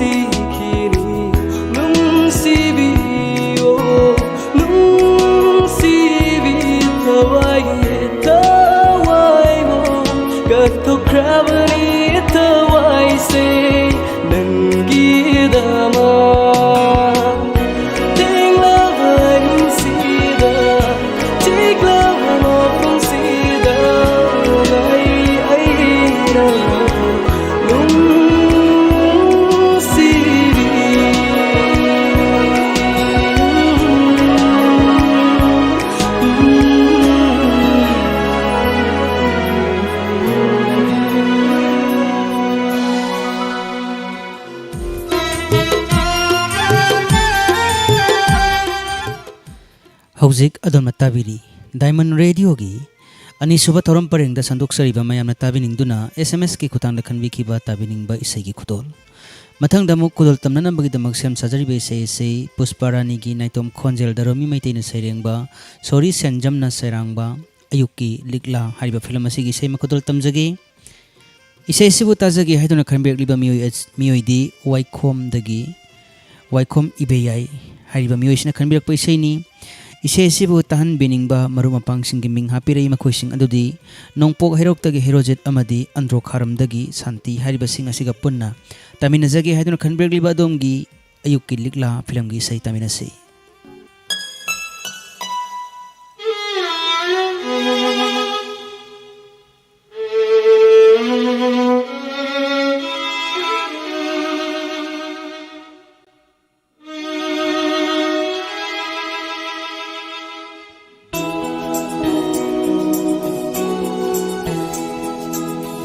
ꯅꯨꯡꯁꯤꯈꯤꯅꯤ ꯅꯨꯡꯁꯤꯕꯤꯌꯣ ꯅꯨꯡꯁꯤꯕꯤ ꯊꯋꯥꯏꯒꯤ ꯊꯋꯥꯏꯕꯨ ꯀꯠꯊꯣꯛꯈ꯭ꯔꯕꯅꯤ ꯊꯋꯥꯏꯁꯦ ꯅꯪꯒꯤꯗꯃꯛ ꯊꯦꯡꯂꯕ ꯅꯨꯡꯁꯤꯗ ꯆꯤꯛꯂꯕ ꯃꯐꯝꯁꯤꯗ ꯑꯩꯅ ꯅꯨꯡꯁꯤꯕꯤ ꯍꯧꯖꯤꯛ ꯑꯗꯣꯝꯅ ꯇꯥꯕꯤꯔꯤ diamond ꯔꯦꯗꯤꯑꯣꯒꯤ ꯑꯅꯤꯁꯨꯕ ꯊꯧꯔꯝ ꯄꯔꯦꯡꯗ ꯁꯟꯗꯣꯛꯆꯔꯤꯕ ꯃꯌꯥꯝꯅ ꯇꯥꯕꯤꯅꯤꯡꯗꯨꯅ SMS ꯀꯤ ꯈꯨꯠꯊꯥꯡꯗ ꯈꯟꯕꯤꯈꯤꯕ ꯇꯥꯕꯤꯅꯤꯡꯕ ꯏꯁꯩꯒꯤ ꯈꯨꯗꯣꯜ ꯃꯊꯪꯗ ꯑꯃꯨꯛ ꯈꯨꯗꯣꯜ ꯇꯝꯅꯅꯕꯒꯤꯗꯃꯛ ꯁꯦꯝ ꯁꯥꯖꯔꯤꯕ ꯏꯁꯩ ꯑꯁꯤ ꯄꯨꯁꯄꯥꯔꯥꯅꯤꯒꯤ ꯅꯥꯏꯇꯣꯝ ꯈꯣꯟꯖꯦꯜꯗ ꯔꯣꯃꯤ ꯃꯩꯇꯩꯅ ꯁꯩꯔꯦꯡꯕ ꯁꯣꯔꯤ ꯁꯦꯟꯖꯝꯅ ꯁꯩꯔꯥꯡꯕ ꯑꯌꯨꯛꯀꯤ ꯂꯤꯛꯂꯥ ꯍꯥꯏꯔꯤꯕ ꯐꯤꯂꯝ ꯑꯁꯤꯒꯤ ꯏꯁꯩ ꯃꯈꯨꯗꯣꯜ ꯇꯝꯖꯒꯦ ꯏꯁꯩ ꯑꯁꯤꯕꯨ ꯇꯥꯖꯒꯦ ꯍꯥꯏꯗꯨꯅ ꯈꯟꯕꯤꯔꯛꯂꯤꯕ ꯃꯤꯑꯣꯏꯗꯤ ꯋꯥꯏꯈꯣꯝ ꯏꯕꯦꯌꯥꯏ ꯍꯥꯏꯔꯤꯕ ꯃꯤꯑꯣꯏꯁꯤꯅ ꯈꯟꯕꯤꯔꯛꯄ ꯏꯁꯩꯅꯤ ꯏꯁꯩ ꯑꯁꯤꯕꯨ ꯇꯥꯍꯟꯕꯤꯅꯤꯡꯕ ꯃꯔꯨꯞ ꯃꯄꯥꯡꯁꯤꯡꯒꯤ ꯃꯤꯡ ꯍꯥꯞꯄꯤꯔꯛꯏ ꯃꯈꯣꯏꯁꯤꯡ ꯑꯗꯨꯗꯤ ꯅꯣꯡꯄꯣꯛ ꯍꯩꯔꯣꯛꯇꯒꯤ ꯍꯦꯔꯣꯖꯤꯠ ꯑꯃꯗꯤ ꯑꯟꯗ꯭ꯔꯣꯈꯥꯔꯝꯗꯒꯤ ꯁꯥꯟꯇꯤ ꯍꯥꯏꯔꯤꯕꯁꯤꯡ ꯑꯁꯤꯒ ꯄꯨꯟꯅ ꯇꯥꯃꯤꯟꯅꯖꯒꯦ ꯍꯥꯏꯗꯨꯅ ꯈꯟꯕꯤꯔꯛꯂꯤꯕ ꯑꯗꯣꯝꯒꯤ ꯑꯌꯨꯛꯀꯤ ꯂꯤꯛꯂꯥ ꯐꯤꯂꯝꯒꯤ ꯏꯁꯩ ꯇꯥꯃꯤꯟꯅꯁꯤ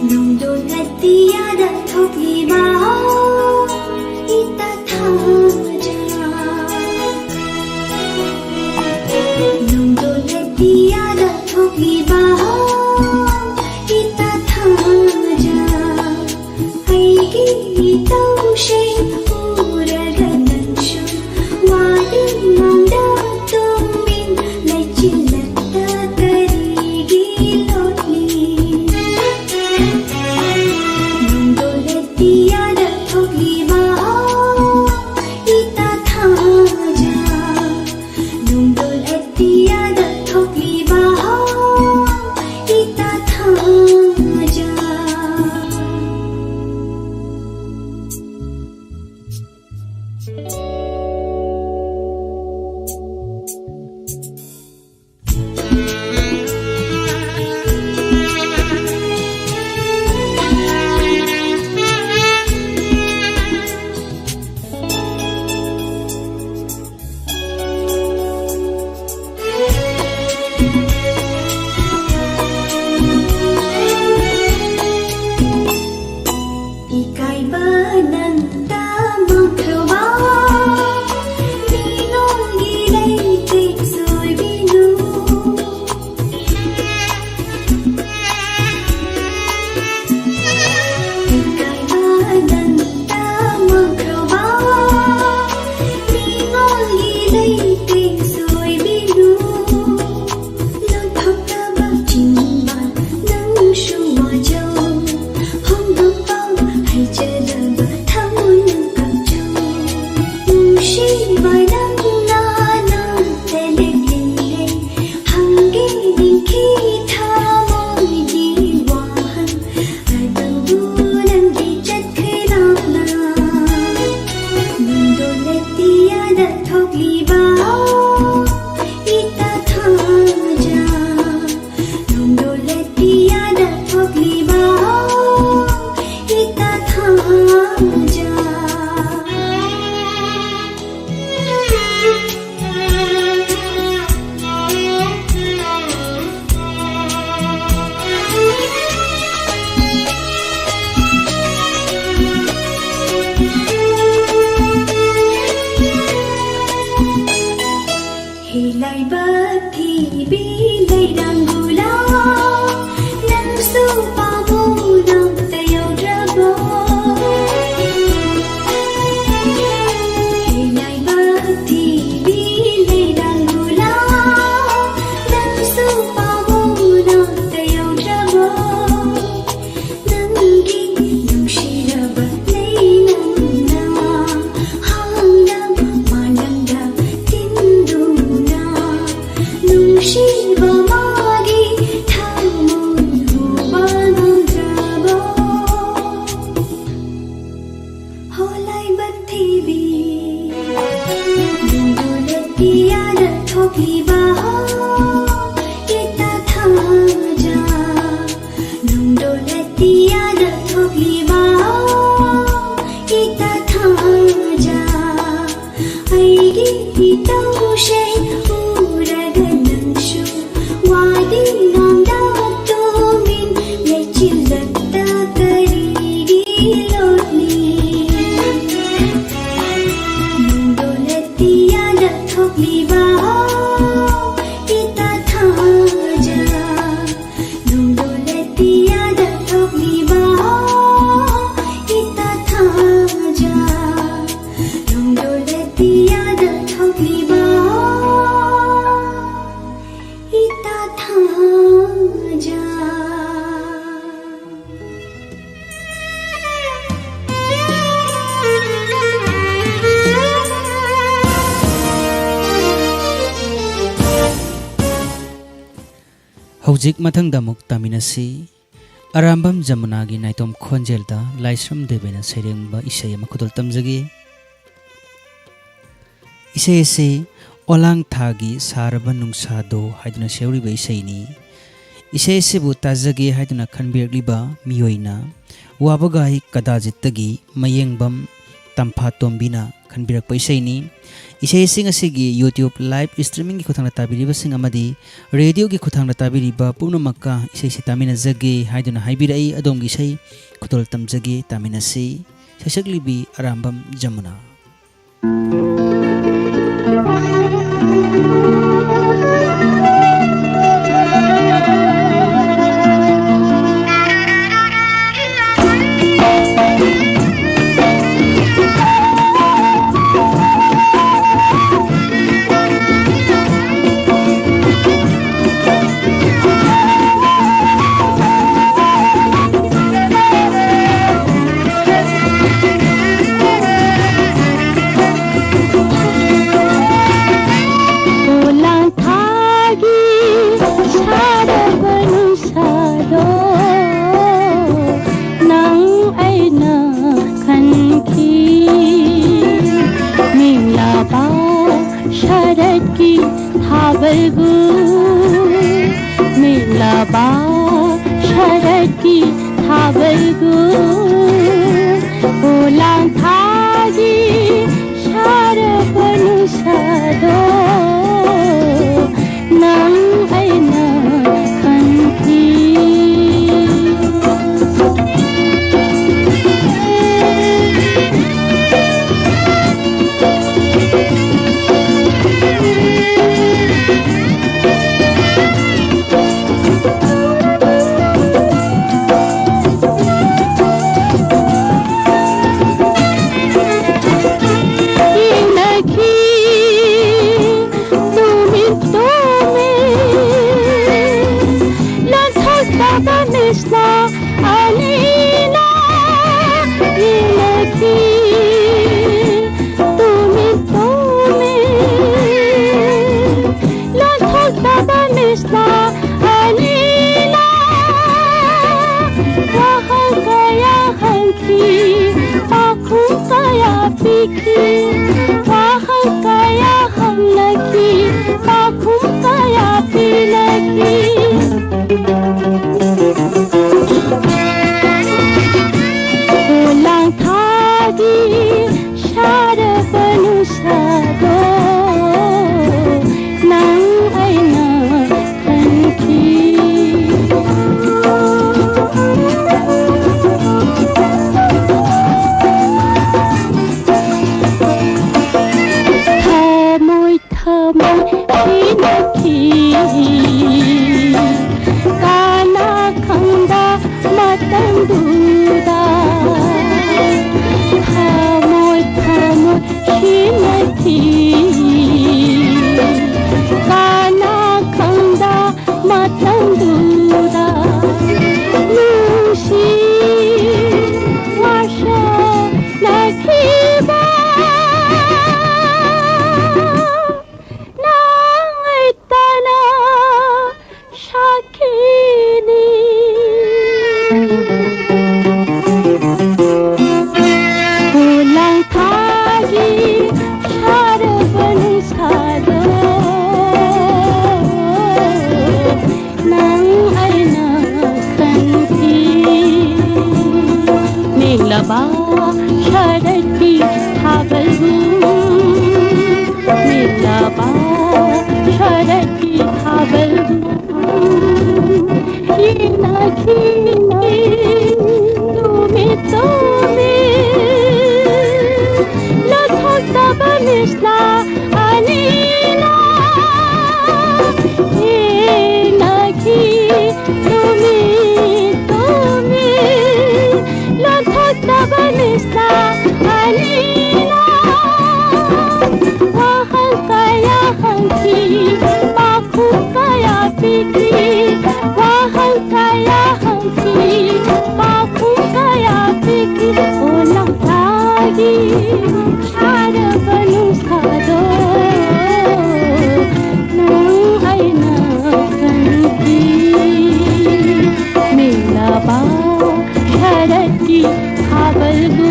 ꯅꯣꯡꯗꯣꯜ ꯑꯇꯤꯌꯥꯗ ꯊꯣꯛꯂꯤꯕ ꯏꯇꯥ ꯊꯥꯖ ꯅꯣꯡꯗꯣꯜ ꯑꯇꯤꯌꯥꯗ ꯊꯣꯛꯂꯤꯕ ꯏꯇꯥ ꯊꯥꯖ ꯑꯩꯒꯤ ꯏꯇꯧꯁꯦ ꯎꯔꯒ ꯅꯪꯁꯨ ꯋꯥꯌꯨꯝꯃꯥꯡꯗ ꯇꯨꯃꯤꯟ ꯂꯩꯆꯤꯜꯂꯛꯇ ꯀꯔꯤꯒꯤ ꯂꯣꯠꯂꯤ Nung dol at tiyada thok liba हौजिक मथंगदमुक तामिनसी अरामबम जमुनागी नाइतोम खोंजेलदा Laishram देवेना सेरेंगबा इसे मखुदल तमजगे इसे ओलांग थागी सारबा नुंसादो हाइदुना सेवरिबा इसेनी इसे बु ताजगे हाइदुना खनबिरलिबा मियोइना वाबगाई कदाजितगी मयेंगबम तंफातोंबिना खनबिरकपा इसेनी इसेसिंग असिगी यूट्यूब लाइव स्ट्रीमिंग की खुथांग ताबिरिबा सिंग अमदी रेडियो की खुथांग ताबिरिबा पुनमक्का इसे तामिना जगे हाइदुना हाइबिरई अदोमगी इसे खुतोल तमजगे तामिनसी सशकलिबी अरामबम जमुना Thank you. शरती हावलगुम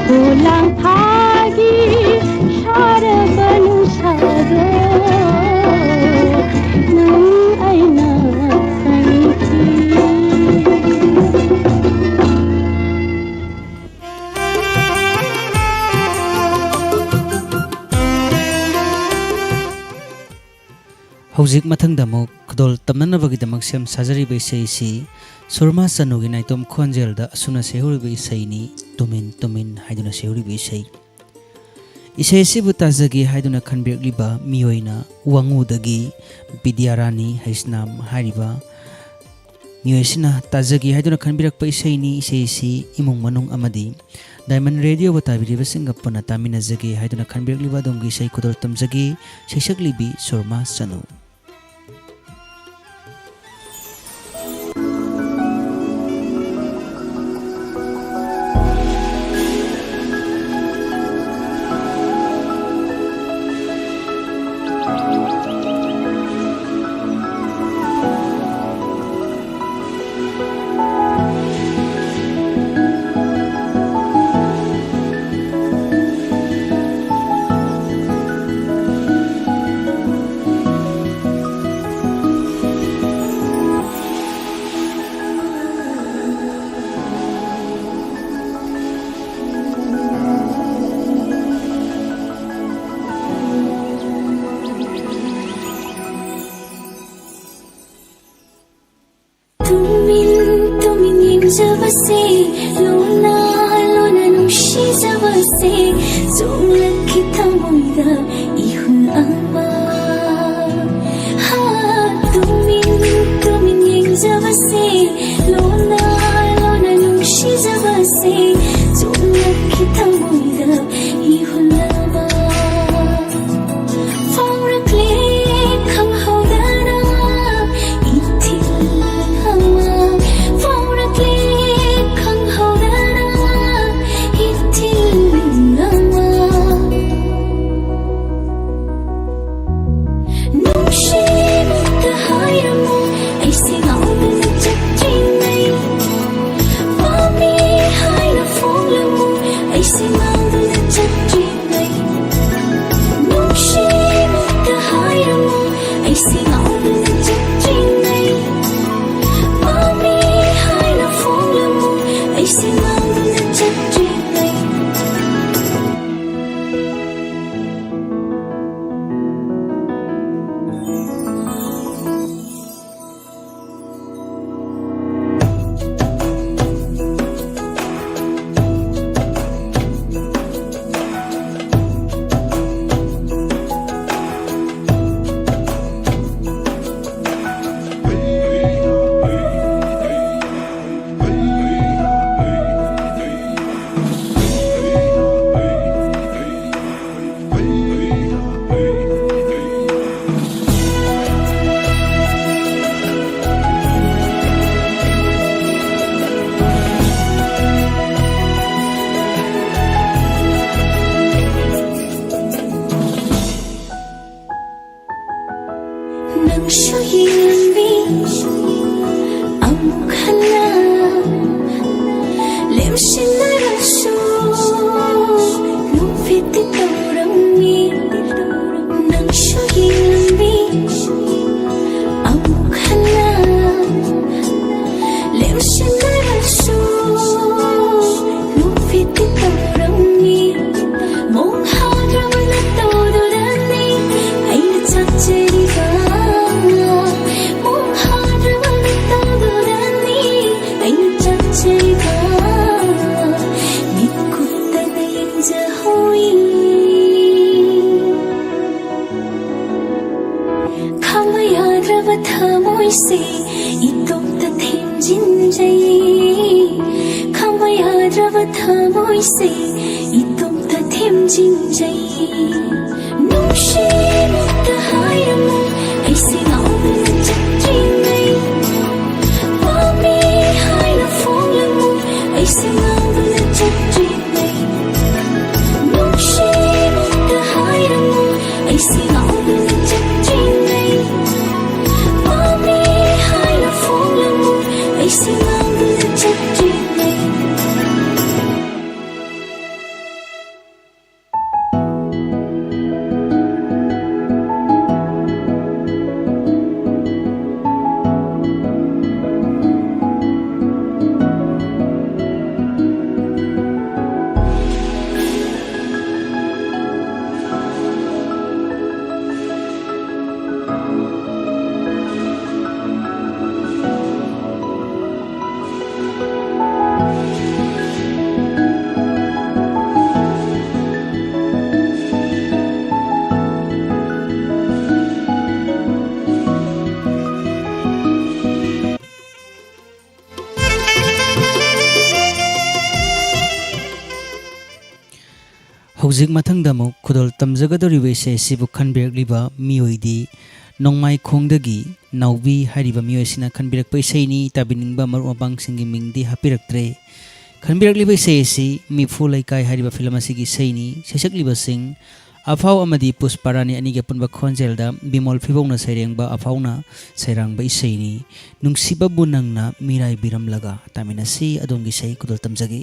होलांग थागी शार बनु सादो नंग ऐना संकी हौजिक मथंग दमो खदोल तमननबगी दमक सेम साजरी बेसई सी सुरमा सनुगी नाइतोम खोंजेल दा असुना सेहुरी बेसईनी तुमिन तुमिन हाइदुना सेहुरी बेसई इसे सिबु ताजगी हाइदुना खनबेगलिबा मियोइना वांगुदगी विद्यारानी हाइसनाम हारिबा मियोइसिना ताजगी हाइदुना खनबिरक पैसईनी इसे सी इमुंग मनुंग अमदी डायमंड रेडियो बताबिरिबा सिंगपना तामिना जगी हाइदुना खनबिरकलिबा दोंगी सई खुदोल तमजगी सैसकलिबी सुरमा सनु जबसे लोना लोना नुशी जबसे जोलखी थमोइदा इहुन अमा हाँ तुमिन जबसे लोना लोना नुशी जबसे जोलखी थमोइदा इहुन अमा फाउरक्ले खम होदाना इथिल अमा फाउरक्ले I see ꯍꯧꯖꯤꯛ ꯃꯊꯪꯗ ꯑꯃꯨꯛ ꯈꯨꯗꯣꯜ ꯇꯝꯖꯒꯗꯧꯔꯤꯕ ꯏꯁꯩ ꯑꯁꯤꯕꯨ ꯈꯟꯕꯤꯔꯛꯂꯤꯕ ꯃꯤꯑꯣꯏꯗꯤ ꯅꯣꯡꯃꯥꯏꯈꯣꯡꯗꯒꯤ ꯅꯥꯎꯕꯤ ꯍꯥꯏꯔꯤꯕ ꯃꯤꯑꯣꯏꯁꯤꯅ ꯈꯟꯕꯤꯔꯛꯄ ꯏꯁꯩꯅꯤ. ꯇꯥꯕꯤꯅꯤꯡꯕ ꯃꯔꯨꯞ ꯃꯄꯥꯡꯁꯤꯡꯒꯤ ꯃꯤꯡꯗꯤ ꯍꯥꯞꯄꯤꯔꯛꯇ꯭ꯔꯦ. ꯈꯟꯕꯤꯔꯛꯂꯤꯕ ꯏꯁꯩ ꯑꯁꯤ ꯃꯤꯐꯨ ꯂꯩꯀꯥꯏ ꯍꯥꯏꯔꯤꯕ ꯐꯤꯂꯝ ꯑꯁꯤꯒꯤ ꯏꯁꯩꯅꯤ. ꯁꯩꯁꯛꯂꯤꯕꯁꯤꯡ ꯑꯐꯥꯎ ꯑꯃꯗꯤ ꯄꯨꯁꯄꯥꯔꯥꯅꯤ ꯑꯅꯤꯒꯤ ꯑꯄꯨꯟꯕ ꯈꯣꯟꯖꯦꯜꯗ ꯕꯤꯃꯣꯜ ꯐꯤꯕꯧꯅ ꯁꯩꯔꯦꯡꯕ ꯑꯐꯥꯎꯅ ꯁꯩꯔꯥꯡꯕ ꯏꯁꯩꯅꯤ. ꯅꯨꯡꯁꯤꯕꯕꯨ ꯅꯪꯅ ꯃꯤꯔꯥꯏꯕꯤꯔꯝꯂꯒ. ꯇꯥꯃꯤꯟꯅꯁꯤ ꯑꯗꯣꯝꯒꯤ ꯏꯁꯩ ꯈꯨꯗꯣꯜ ꯇꯝꯖꯒꯦ.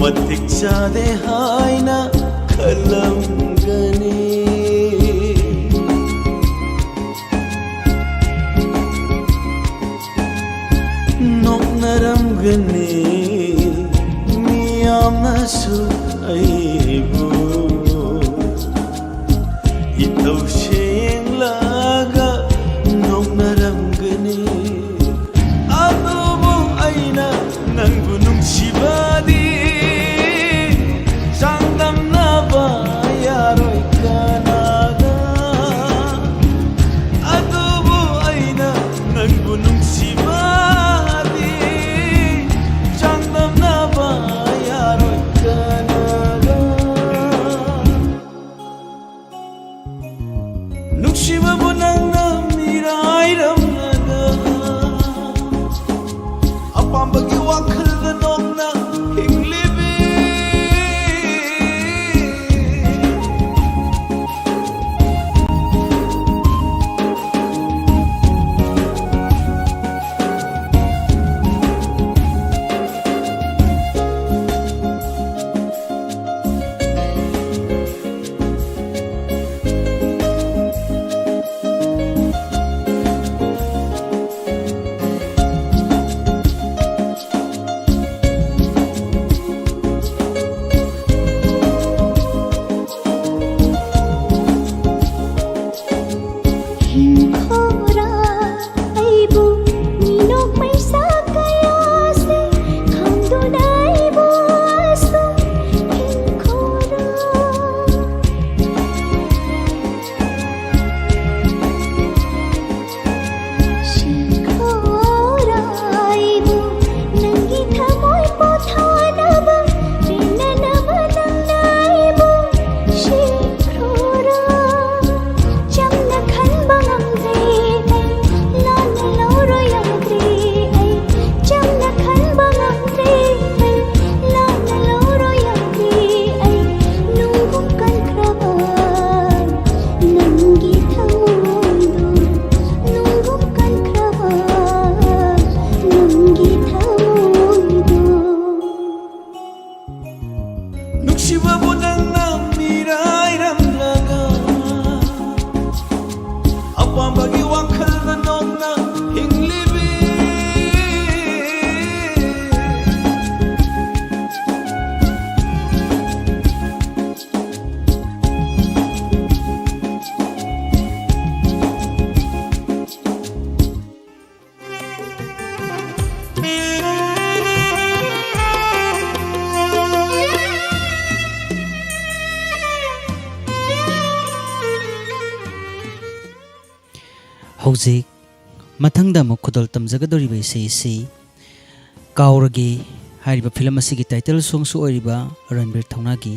मतिक चादे हायना खलंगनी नोकनरमगनी मियामसु अइबु इतौशेंलागा नोकनरमगनी अदुबु अइना नंगु नुंसिबादी Jangan naba yaro kanaga ꯍꯧꯖꯤꯛ ꯃꯊꯪꯗ ꯑꯃꯨꯛ ꯈꯨꯗꯣꯜ ꯇꯝꯖꯒꯗꯧꯔꯤꯕ ꯏꯁꯩ ꯑꯁꯤ ꯀꯥꯎꯔꯒꯦ ꯍꯥꯏꯔꯤꯕ ꯐꯤꯂꯝ ꯑꯁꯤꯒꯤ ꯇꯥꯏꯇꯜ ꯁꯣꯡꯁꯨ ꯑꯣꯏꯔꯤꯕ ꯔꯟꯕꯤꯔ ꯊꯧꯅꯥꯒꯤ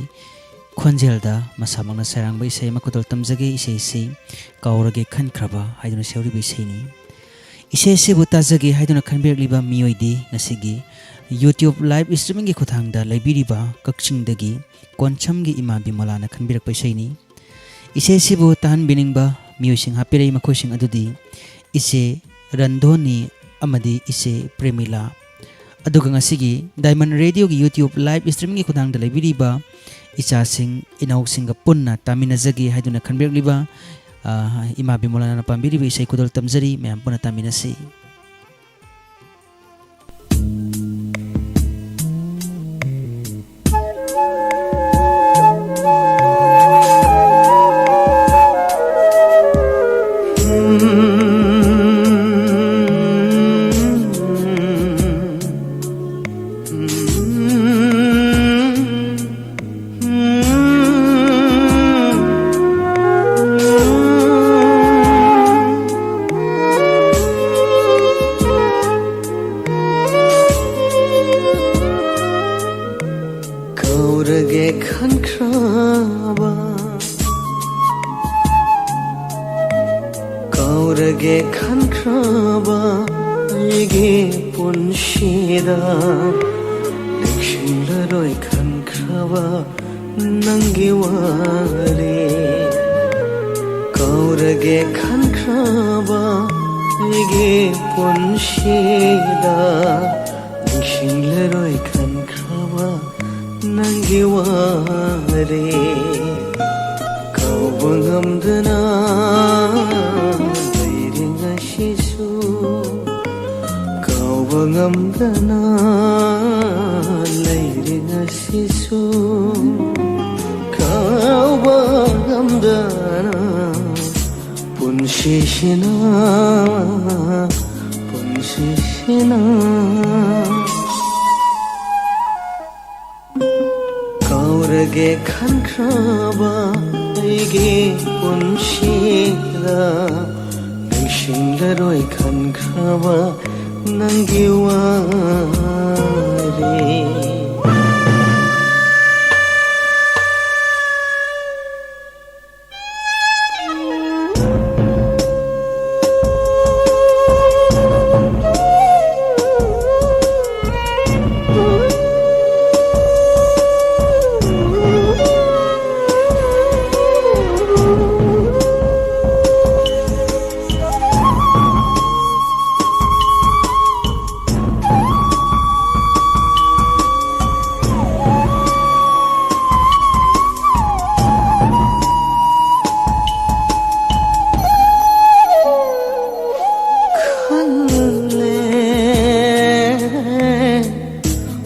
ꯈꯣꯟꯖꯦꯜꯗ ꯃꯁꯥꯃꯛꯅ ꯁꯩꯔꯥꯡꯕ ꯏꯁꯩ ꯑꯃ ꯈꯨꯗꯣꯜ ꯇꯝꯖꯒꯦ. ꯏꯁꯩ ꯑꯁꯤ ꯀꯥꯎꯔꯒꯦ ꯈꯟꯈ꯭ꯔꯕ ꯍꯥꯏꯗꯨꯅ ꯁꯩꯍꯧꯔꯤꯕ ꯏꯁꯩꯅꯤ. ꯏꯁꯩ ꯑꯁꯤꯕꯨ ꯇꯥꯖꯒꯦ ꯍꯥꯏꯗꯨꯅ ꯈꯟꯕꯤꯔꯛꯂꯤꯕ ꯃꯤꯑꯣꯏꯗꯤ ꯉꯁꯤꯒꯤ ꯌꯨꯇ꯭ꯌꯨꯕ ꯂꯥꯏꯚ ꯁ꯭ꯇ꯭ꯔꯤꯃꯤꯡꯒꯤ ꯈꯨꯠꯊꯥꯡꯗ ꯂꯩꯕꯤꯔꯤꯕ ꯀꯛꯆꯤꯡꯗꯒꯤ ꯀꯣꯟꯁꯝꯒꯤ ꯏꯃꯥ ꯕꯤꯃꯣꯂꯥꯅ ꯈꯟꯕꯤꯔꯛꯄ ꯏꯁꯩꯅꯤ. ꯏꯁꯩ ꯑꯁꯤꯕꯨ ꯇꯥꯍꯟꯕꯤꯅꯤꯡꯕ ꯃꯤꯑꯣꯏꯁꯤꯡ ꯍꯥꯞꯄꯤꯔꯛꯏ. ꯃꯈꯣꯏꯁꯤꯡ ꯑꯗꯨꯗꯤ ꯏꯆꯦ ꯔꯟꯙꯣꯅꯤ ꯑꯃꯗꯤ ꯏꯆꯦ ꯄ꯭ꯔꯦꯃꯤꯂꯥ. ꯑꯗꯨꯒ ꯉꯁꯤꯒꯤ ꯗꯥꯏꯃꯟ ꯔꯦꯗꯤꯑꯣꯒꯤ ꯌꯨꯇ꯭ꯌꯨꯕ ꯂꯥꯏꯚ ꯁ꯭ꯇ꯭ꯔꯤꯃꯤꯡꯒꯤ ꯈꯨꯠꯊꯥꯡꯗ ꯂꯩꯕꯤꯔꯤꯕ ꯏꯆꯥꯁꯤꯡ ꯏꯅꯥꯎꯁꯤꯡꯒ ꯄꯨꯟꯅ ꯇꯥꯃꯤꯟꯅꯖꯒꯦ ꯍꯥꯏꯗꯨꯅ ꯈꯟꯕꯤꯔꯛꯂꯤꯕ ꯏꯃꯥ ꯕꯤꯃꯣꯂꯥꯅ ꯄꯥꯝꯕꯤꯔꯤꯕ ꯏꯁꯩ ꯈꯨꯗꯣꯜ ꯇꯝꯖꯔꯤ. ꯃꯌꯥꯝ ꯄꯨꯟꯅ ꯇꯥꯃꯤꯟꯅꯁꯤ. ꯀꯥꯎꯔꯒꯦ ꯈꯟꯈ꯭ꯔꯕ ꯑꯩꯒꯤ ꯄꯨꯟꯁꯤꯗ ꯅꯤꯡꯁꯤꯡꯂꯔꯣꯏ ꯈꯟꯈ꯭ꯔꯕ ꯅꯪꯒꯤ ꯋꯥꯔꯤ. ꯀꯥꯎꯔꯒꯦ ꯈꯟꯈ꯭ꯔꯕ ꯑꯩꯒꯤ ꯄꯨꯟꯁꯤꯗ ꯅꯤꯡꯁꯤꯡꯂꯔꯣꯏ ꯈꯟꯈ꯭ꯔꯕ ꯅꯪꯒꯤ ꯋꯥꯔꯤ. ꯀꯥꯎꯕ ꯉꯝꯗꯅ ꯂꯩꯔꯤ ꯉꯁꯤꯁꯨ, ꯀꯥꯎꯕ ꯉꯝꯗꯅ ꯂꯩꯔꯤ ꯉꯁꯤꯁꯨ, ꯀꯥꯎꯕ ꯉꯝꯗꯅ ꯄꯨꯟꯁꯤꯁꯤꯅ ꯄꯨꯟꯁꯤꯁꯤꯅ ꯀꯥꯎꯔꯒꯦ ꯈꯟꯈ꯭ꯔꯕ ꯑꯩꯒꯤ ꯄꯨꯟꯁꯤꯗ ꯅꯤꯡꯁꯤꯡꯂꯔꯣꯏ ꯈꯟꯈ꯭ꯔꯕ ꯅꯪꯒꯤ ꯋꯥꯔꯤ.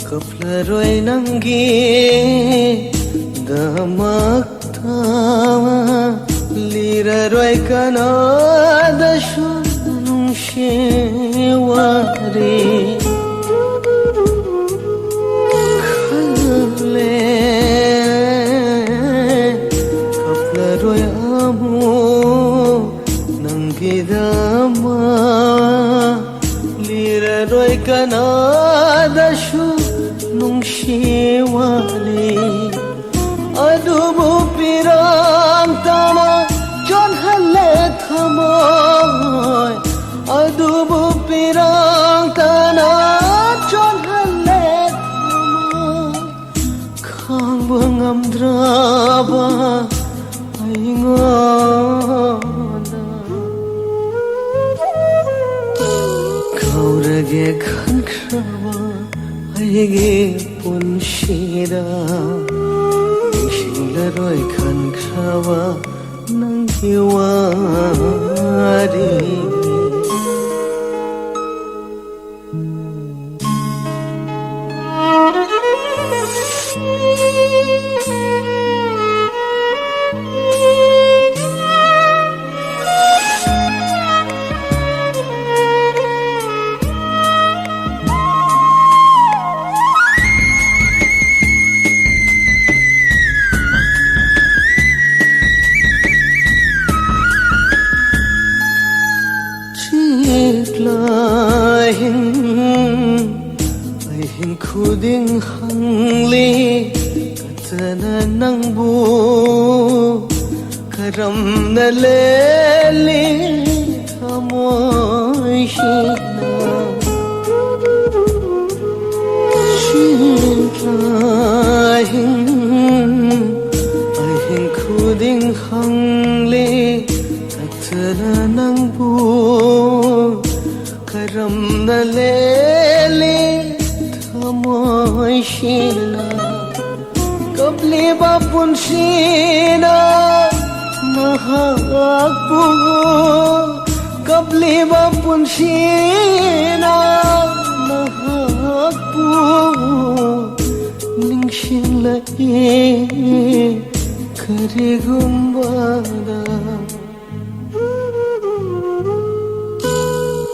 ꯀꯞꯂꯔꯣꯏ ꯅꯪꯒꯤ ꯗꯃꯛꯇ ꯂꯤꯔꯔꯣꯏ ꯀꯅꯥꯗꯁꯨ ꯅꯨꯡꯁꯤ ꯋꯥꯔꯤ. ꯈꯜꯂꯦ ꯀꯞꯂꯔꯣꯏ ꯑꯃꯨꯛ ꯅꯪꯒꯤꯗꯃꯛ ꯂꯤꯔꯔꯣꯏ ꯀꯅꯥꯗꯁꯨ ꯅꯨꯡꯁꯤ ꯋꯥꯔꯤ. ꯑꯗꯨꯕꯨ ꯄꯤꯔꯝꯇꯅ ꯆꯣꯟꯍꯜꯂꯦ ꯊꯃꯣꯏ, ꯑꯗꯨꯕꯨ ꯄꯤꯔꯝꯇꯅ ꯆꯣꯟꯍꯜꯂꯦ ꯊꯃꯣꯏ. ꯈꯥꯡꯕ ꯉꯝꯗ꯭ꯔꯕ ꯑꯩꯉꯣꯟꯗ ꯀꯥꯎꯔꯒꯦ ꯈꯟꯈ꯭ꯔꯕ ꯑꯩꯒꯤ ꯄꯨꯟꯁꯤꯗ ꯅꯤꯡꯁꯤꯡꯂꯔꯣꯏ ꯈꯟꯈ꯭ꯔꯕ ꯅꯪꯒꯤ ꯋꯥꯔꯤ. ꯍꯤꯡ ꯈꯨꯗꯤꯡ ꯍꯪꯂꯤ ꯀꯠꯇꯅ ꯅꯪꯕꯨ ꯀꯔꯝꯅ ꯂꯦꯜꯂꯤ ꯊꯃꯣꯏꯁꯤꯅ ꯑꯍꯤꯡ ꯈꯨꯗꯤꯡ ꯍꯪꯂꯤ ꯀꯠꯇꯅ ꯅꯪꯕꯨ ꯀꯔꯝꯅ ꯂꯦꯜꯂꯤ ꯊꯃꯣꯏꯁꯤꯅ ꯀꯞꯂꯤꯕ ꯄꯨꯟꯁꯤꯅ ꯅꯍꯥꯛꯄꯨ ꯀꯞꯂꯤꯕ ꯄꯨꯟꯁꯤꯅ ꯅꯍꯥꯛꯄꯨ ꯅꯤꯡꯁꯤꯡꯂꯛꯏ ꯀꯔꯤꯒꯨꯝꯕꯗ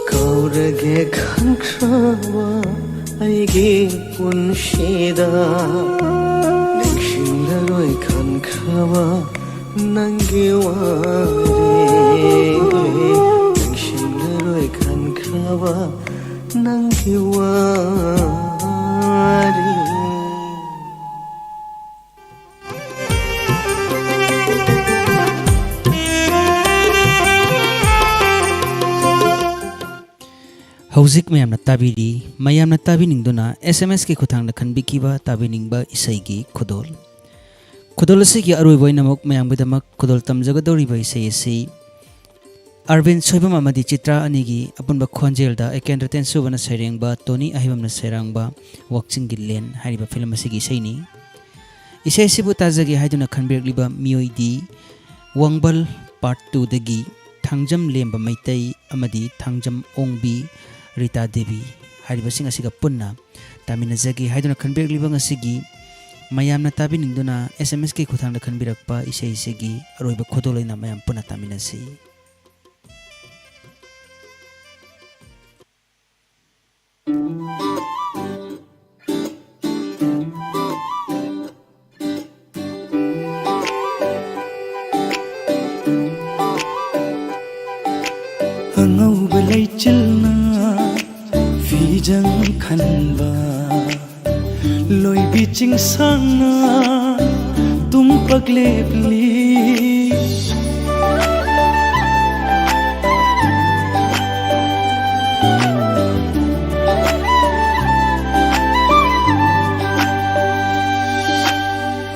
ꯀꯥꯎꯔꯒꯦ ꯈꯟꯈ꯭ꯔꯕ ꯑꯩꯒꯤ ꯄꯨꯟꯁꯤꯗ ꯅꯤꯡꯁꯤꯡꯂꯔꯣꯏ ꯈꯟꯈ꯭ꯔꯕ ꯅꯪꯒꯤ ꯋꯥꯔꯤ ꯅꯤꯡꯁꯤꯡꯂꯔꯣꯏ ꯈꯟꯈ꯭ꯔꯕ ꯅꯪꯒꯤ ꯋꯥꯔꯤ ꯍꯧꯖꯤꯛ ꯃꯌꯥꯝꯅ ꯇꯥꯕꯤꯔꯤ ꯃꯌꯥꯝꯅ ꯇꯥꯕꯤꯅꯤꯡꯗꯨꯅ SMS ꯒꯤ ꯈꯨꯠꯊꯥꯡꯗ ꯈꯟꯕꯤꯈꯤꯕ ꯇꯥꯕꯤꯅꯤꯡꯕ ꯏꯁꯩꯒꯤ ꯈꯨꯗꯣꯜ ꯑꯁꯤꯒꯤ ꯑꯔꯣꯏꯕ ꯑꯣꯏꯅꯃꯛ ꯃꯌꯥꯝꯒꯤꯗꯃꯛ ꯈꯨꯗꯣꯜ ꯇꯝꯖꯒꯗꯧꯔꯤꯕ ꯏꯁꯩ ꯑꯁꯤ ꯑꯔꯕꯤꯟ ꯁꯣꯏꯕꯝ ꯑꯃꯗꯤ ꯆꯤꯇ꯭ꯔꯥ ꯑꯅꯤꯒꯤ ꯑꯄꯨꯟꯕ ꯈꯣꯟꯖꯦꯜꯗ ꯑꯦꯀꯦꯟꯗ꯭ꯔ ꯇꯦꯟꯁꯨꯕꯅ ꯁꯩꯔꯦꯡꯕ ꯇꯣꯅꯤ ꯑꯍꯩꯕꯝꯅ ꯁꯩꯔꯥꯡꯕ ꯋꯥꯛꯆꯤꯡꯒꯤ ꯂꯦꯟ ꯍꯥꯏꯔꯤꯕ ꯐꯤꯂꯝ ꯑꯁꯤꯒꯤ ꯏꯁꯩꯅꯤ ꯏꯁꯩ ꯑꯁꯤꯕꯨ ꯇꯥꯖꯒꯦ ꯍꯥꯏꯗꯨꯅ ꯈꯟꯕꯤꯔꯛꯂꯤꯕ ꯃꯤꯑꯣꯏꯗꯤ ꯋꯥꯡꯕꯜ ꯄꯥꯔꯠ 2ꯗꯒꯤ ꯊꯥꯡꯖꯝ ꯂꯦꯝꯕ ꯃꯩꯇꯩ ꯑꯃꯗꯤ ꯊꯥꯡꯖꯝ ꯑꯣꯡꯕꯤ ꯔꯤꯇꯥ ꯗꯦꯕꯤ ꯍꯥꯏꯔꯤꯕꯁꯤꯡ ꯑꯁꯤꯒ ꯄꯨꯟꯅ ꯇꯥꯃꯤꯟꯅꯖꯒꯦ ꯍꯥꯏꯗꯨꯅ ꯈꯟꯕꯤꯔꯛꯂꯤꯕ ꯉꯁꯤꯒꯤ ꯃꯌꯥꯝꯅ ꯇꯥꯕꯤꯅꯤꯡꯗꯨꯅ SMS ꯒꯤ ꯈꯨꯠꯊꯥꯡꯗ ꯈꯟꯕꯤꯔꯛꯄ ꯏꯁꯩ ꯑꯁꯤꯒꯤ ꯑꯔꯣꯏꯕ ꯈꯨꯗꯣꯜ ꯑꯣꯏꯅ ꯃꯌꯥꯝ ꯄꯨꯟꯅ ꯇꯥꯃꯤꯟꯅꯁꯤ ꯑꯉꯧꯕ ꯂꯩꯆꯤꯜꯅ ꯐꯤꯖꯪ ꯈꯟꯕ ꯂꯣꯏꯕꯤ ꯆꯤꯡꯁꯥꯡꯅ ꯇꯨꯝꯄꯛ ꯂꯦꯞꯂꯤ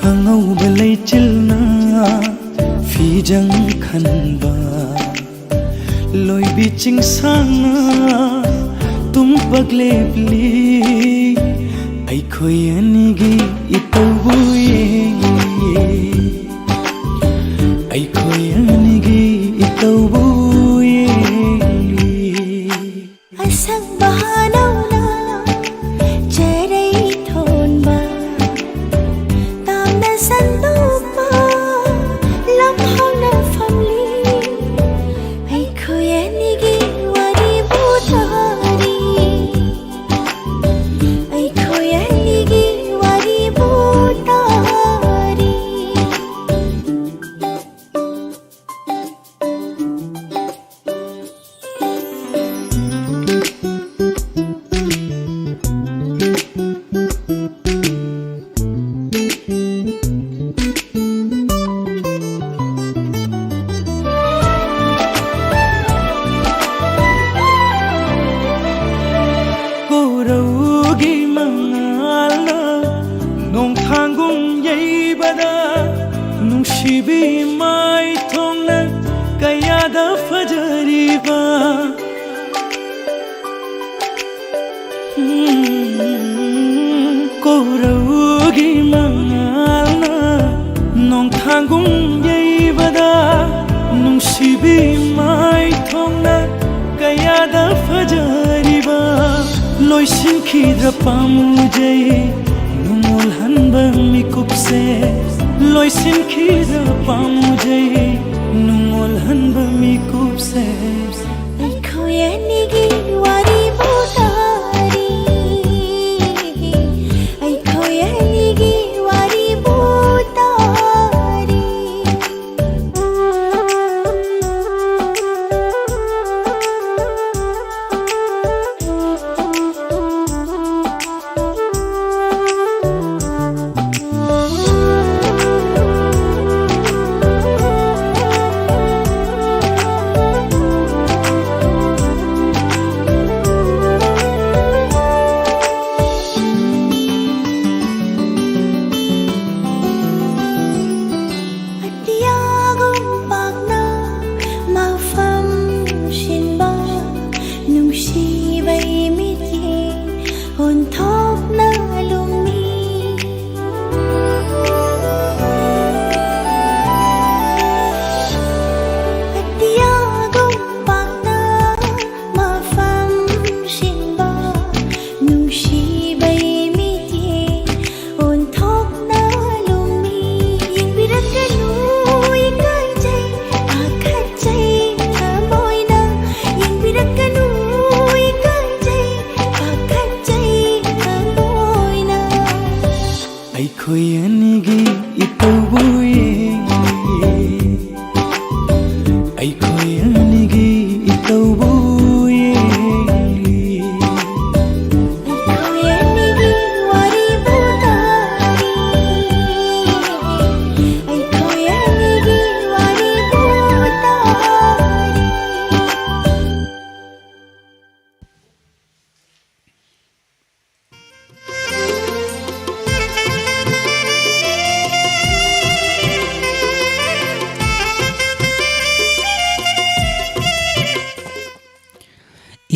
ꯑꯉꯧꯕ ꯂꯩꯆꯤꯜꯅ ꯐꯤꯖꯪ ꯈꯟꯕ ꯂꯣꯏꯕꯤ ꯆꯤꯡꯁꯥꯡꯅ ꯇꯨꯝꯄꯛ ꯂꯦꯞꯂꯤ ꯑꯩꯈꯣꯏ ꯑꯅꯤꯒꯤ ꯏꯇꯧꯕꯨ ꯌꯦꯡꯂꯤ ꯑꯩꯈꯣꯏ ꯑꯅꯤꯒꯤ ꯏꯇꯧꯕꯨ ꯌꯦꯡꯂꯤ ꯑꯁꯪꯕ ꯍꯅꯧꯅ ꯆꯦꯔꯩ ꯊꯣꯟꯕ ꯇꯥꯝꯅ ꯁꯟꯗꯣꯛꯄ ꯂꯝꯍꯥꯡꯅ ꯐꯝꯂꯤ ꯑꯩꯈꯣꯏ ꯑꯅꯤꯒꯤ ꯋꯥꯔꯤꯕꯨ ꯇꯥꯔꯤ ꯑꯩꯈꯣꯏ ꯑꯅꯤꯒꯤ ꯋꯥꯔꯤꯕꯨ ꯇꯥꯔꯤ ꯀꯣꯔꯧꯒꯤ ꯃꯉꯥꯜꯅ ꯅꯣꯡꯊꯥꯡꯒꯨꯝ ꯌꯩꯕꯗ ꯅꯨꯡꯁꯤꯕꯤ ꯃꯥꯏꯊꯣꯡꯅ ꯀꯌꯥꯗ ꯐꯖꯔꯤꯕ ꯀꯣꯔꯧꯒꯤ ꯃꯉꯥꯜꯅ ꯅꯣꯡꯊꯥꯡꯒꯨꯝ ꯌꯩꯕꯗ ꯅꯨꯡꯁꯤꯕꯤ ꯃꯥꯏꯊꯣꯡꯅ ꯀꯌꯥꯗ ꯐꯖꯔꯤꯕ ꯂꯣꯏꯁꯤꯟꯈꯤꯗ꯭ꯔ ꯄꯥꯝꯃꯨꯖꯩ ꯅꯨꯡꯉꯣꯜꯍꯟꯕ ꯃꯤꯀꯨꯞꯁꯦ ꯂꯣꯏꯁꯤꯟꯈꯤꯗ꯭ꯔ ꯄꯥꯝꯃꯨꯖꯩ ꯅꯨꯡꯉꯣꯜꯍꯟꯕ ꯃꯤꯀꯨꯞꯁꯦ ꯑꯩꯈꯣꯏ ꯑꯅꯤꯒꯤ ꯋꯥꯔꯤꯕꯨ ꯇꯥꯔꯤ ꯑꯩꯈꯣꯏ ꯑꯅꯤꯒꯤ ꯋꯥꯔꯤꯕꯨ ꯇꯥꯔꯤ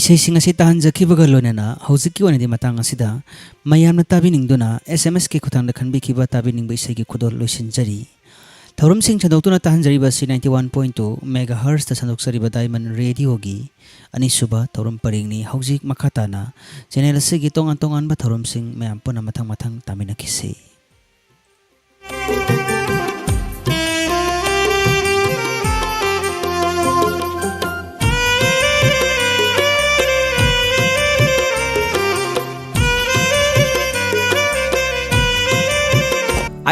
Isay-sing asi tahanjakibaga loinana hojikki oinadi matang asida mayamna tabiningduna SMS ki khutangda khanbikiba tabiningba isai ki khudol loisinjari. Thorum sing chandoktuna tahanjariba si 91.2 megahertz ta sandoksariba Diamond Radio gi ani suba thorum paringni hojik makhatana channel asigi tongan ba thorum sing mayam puna mathang taminakisi.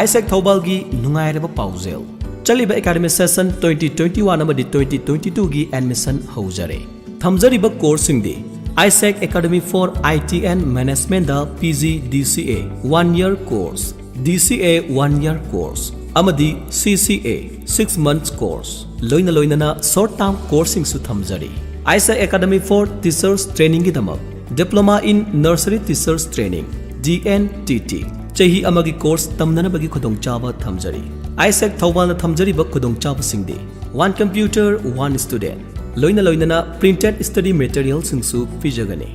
Isaac Thaubalgi nungairaba pausel chaliba academic session 2021 amadi 2022 gi admission haujare thamjariba course singdi Isaac Academy for IT and Management da PG DCA 1 year course DCA 1 year course amadi CCA 6 months course loina na short term coursing su thamjari Isaac Academy for Teachers Training gi damak Diploma in Nursery Teachers Training DNTT Chahi amagi course tamnana bagi khudong chaba thamjari Isaac Thawbal na thamjari ba khudong chaba singdi 1 computer 1 student loina na printed study materials singsu pijagani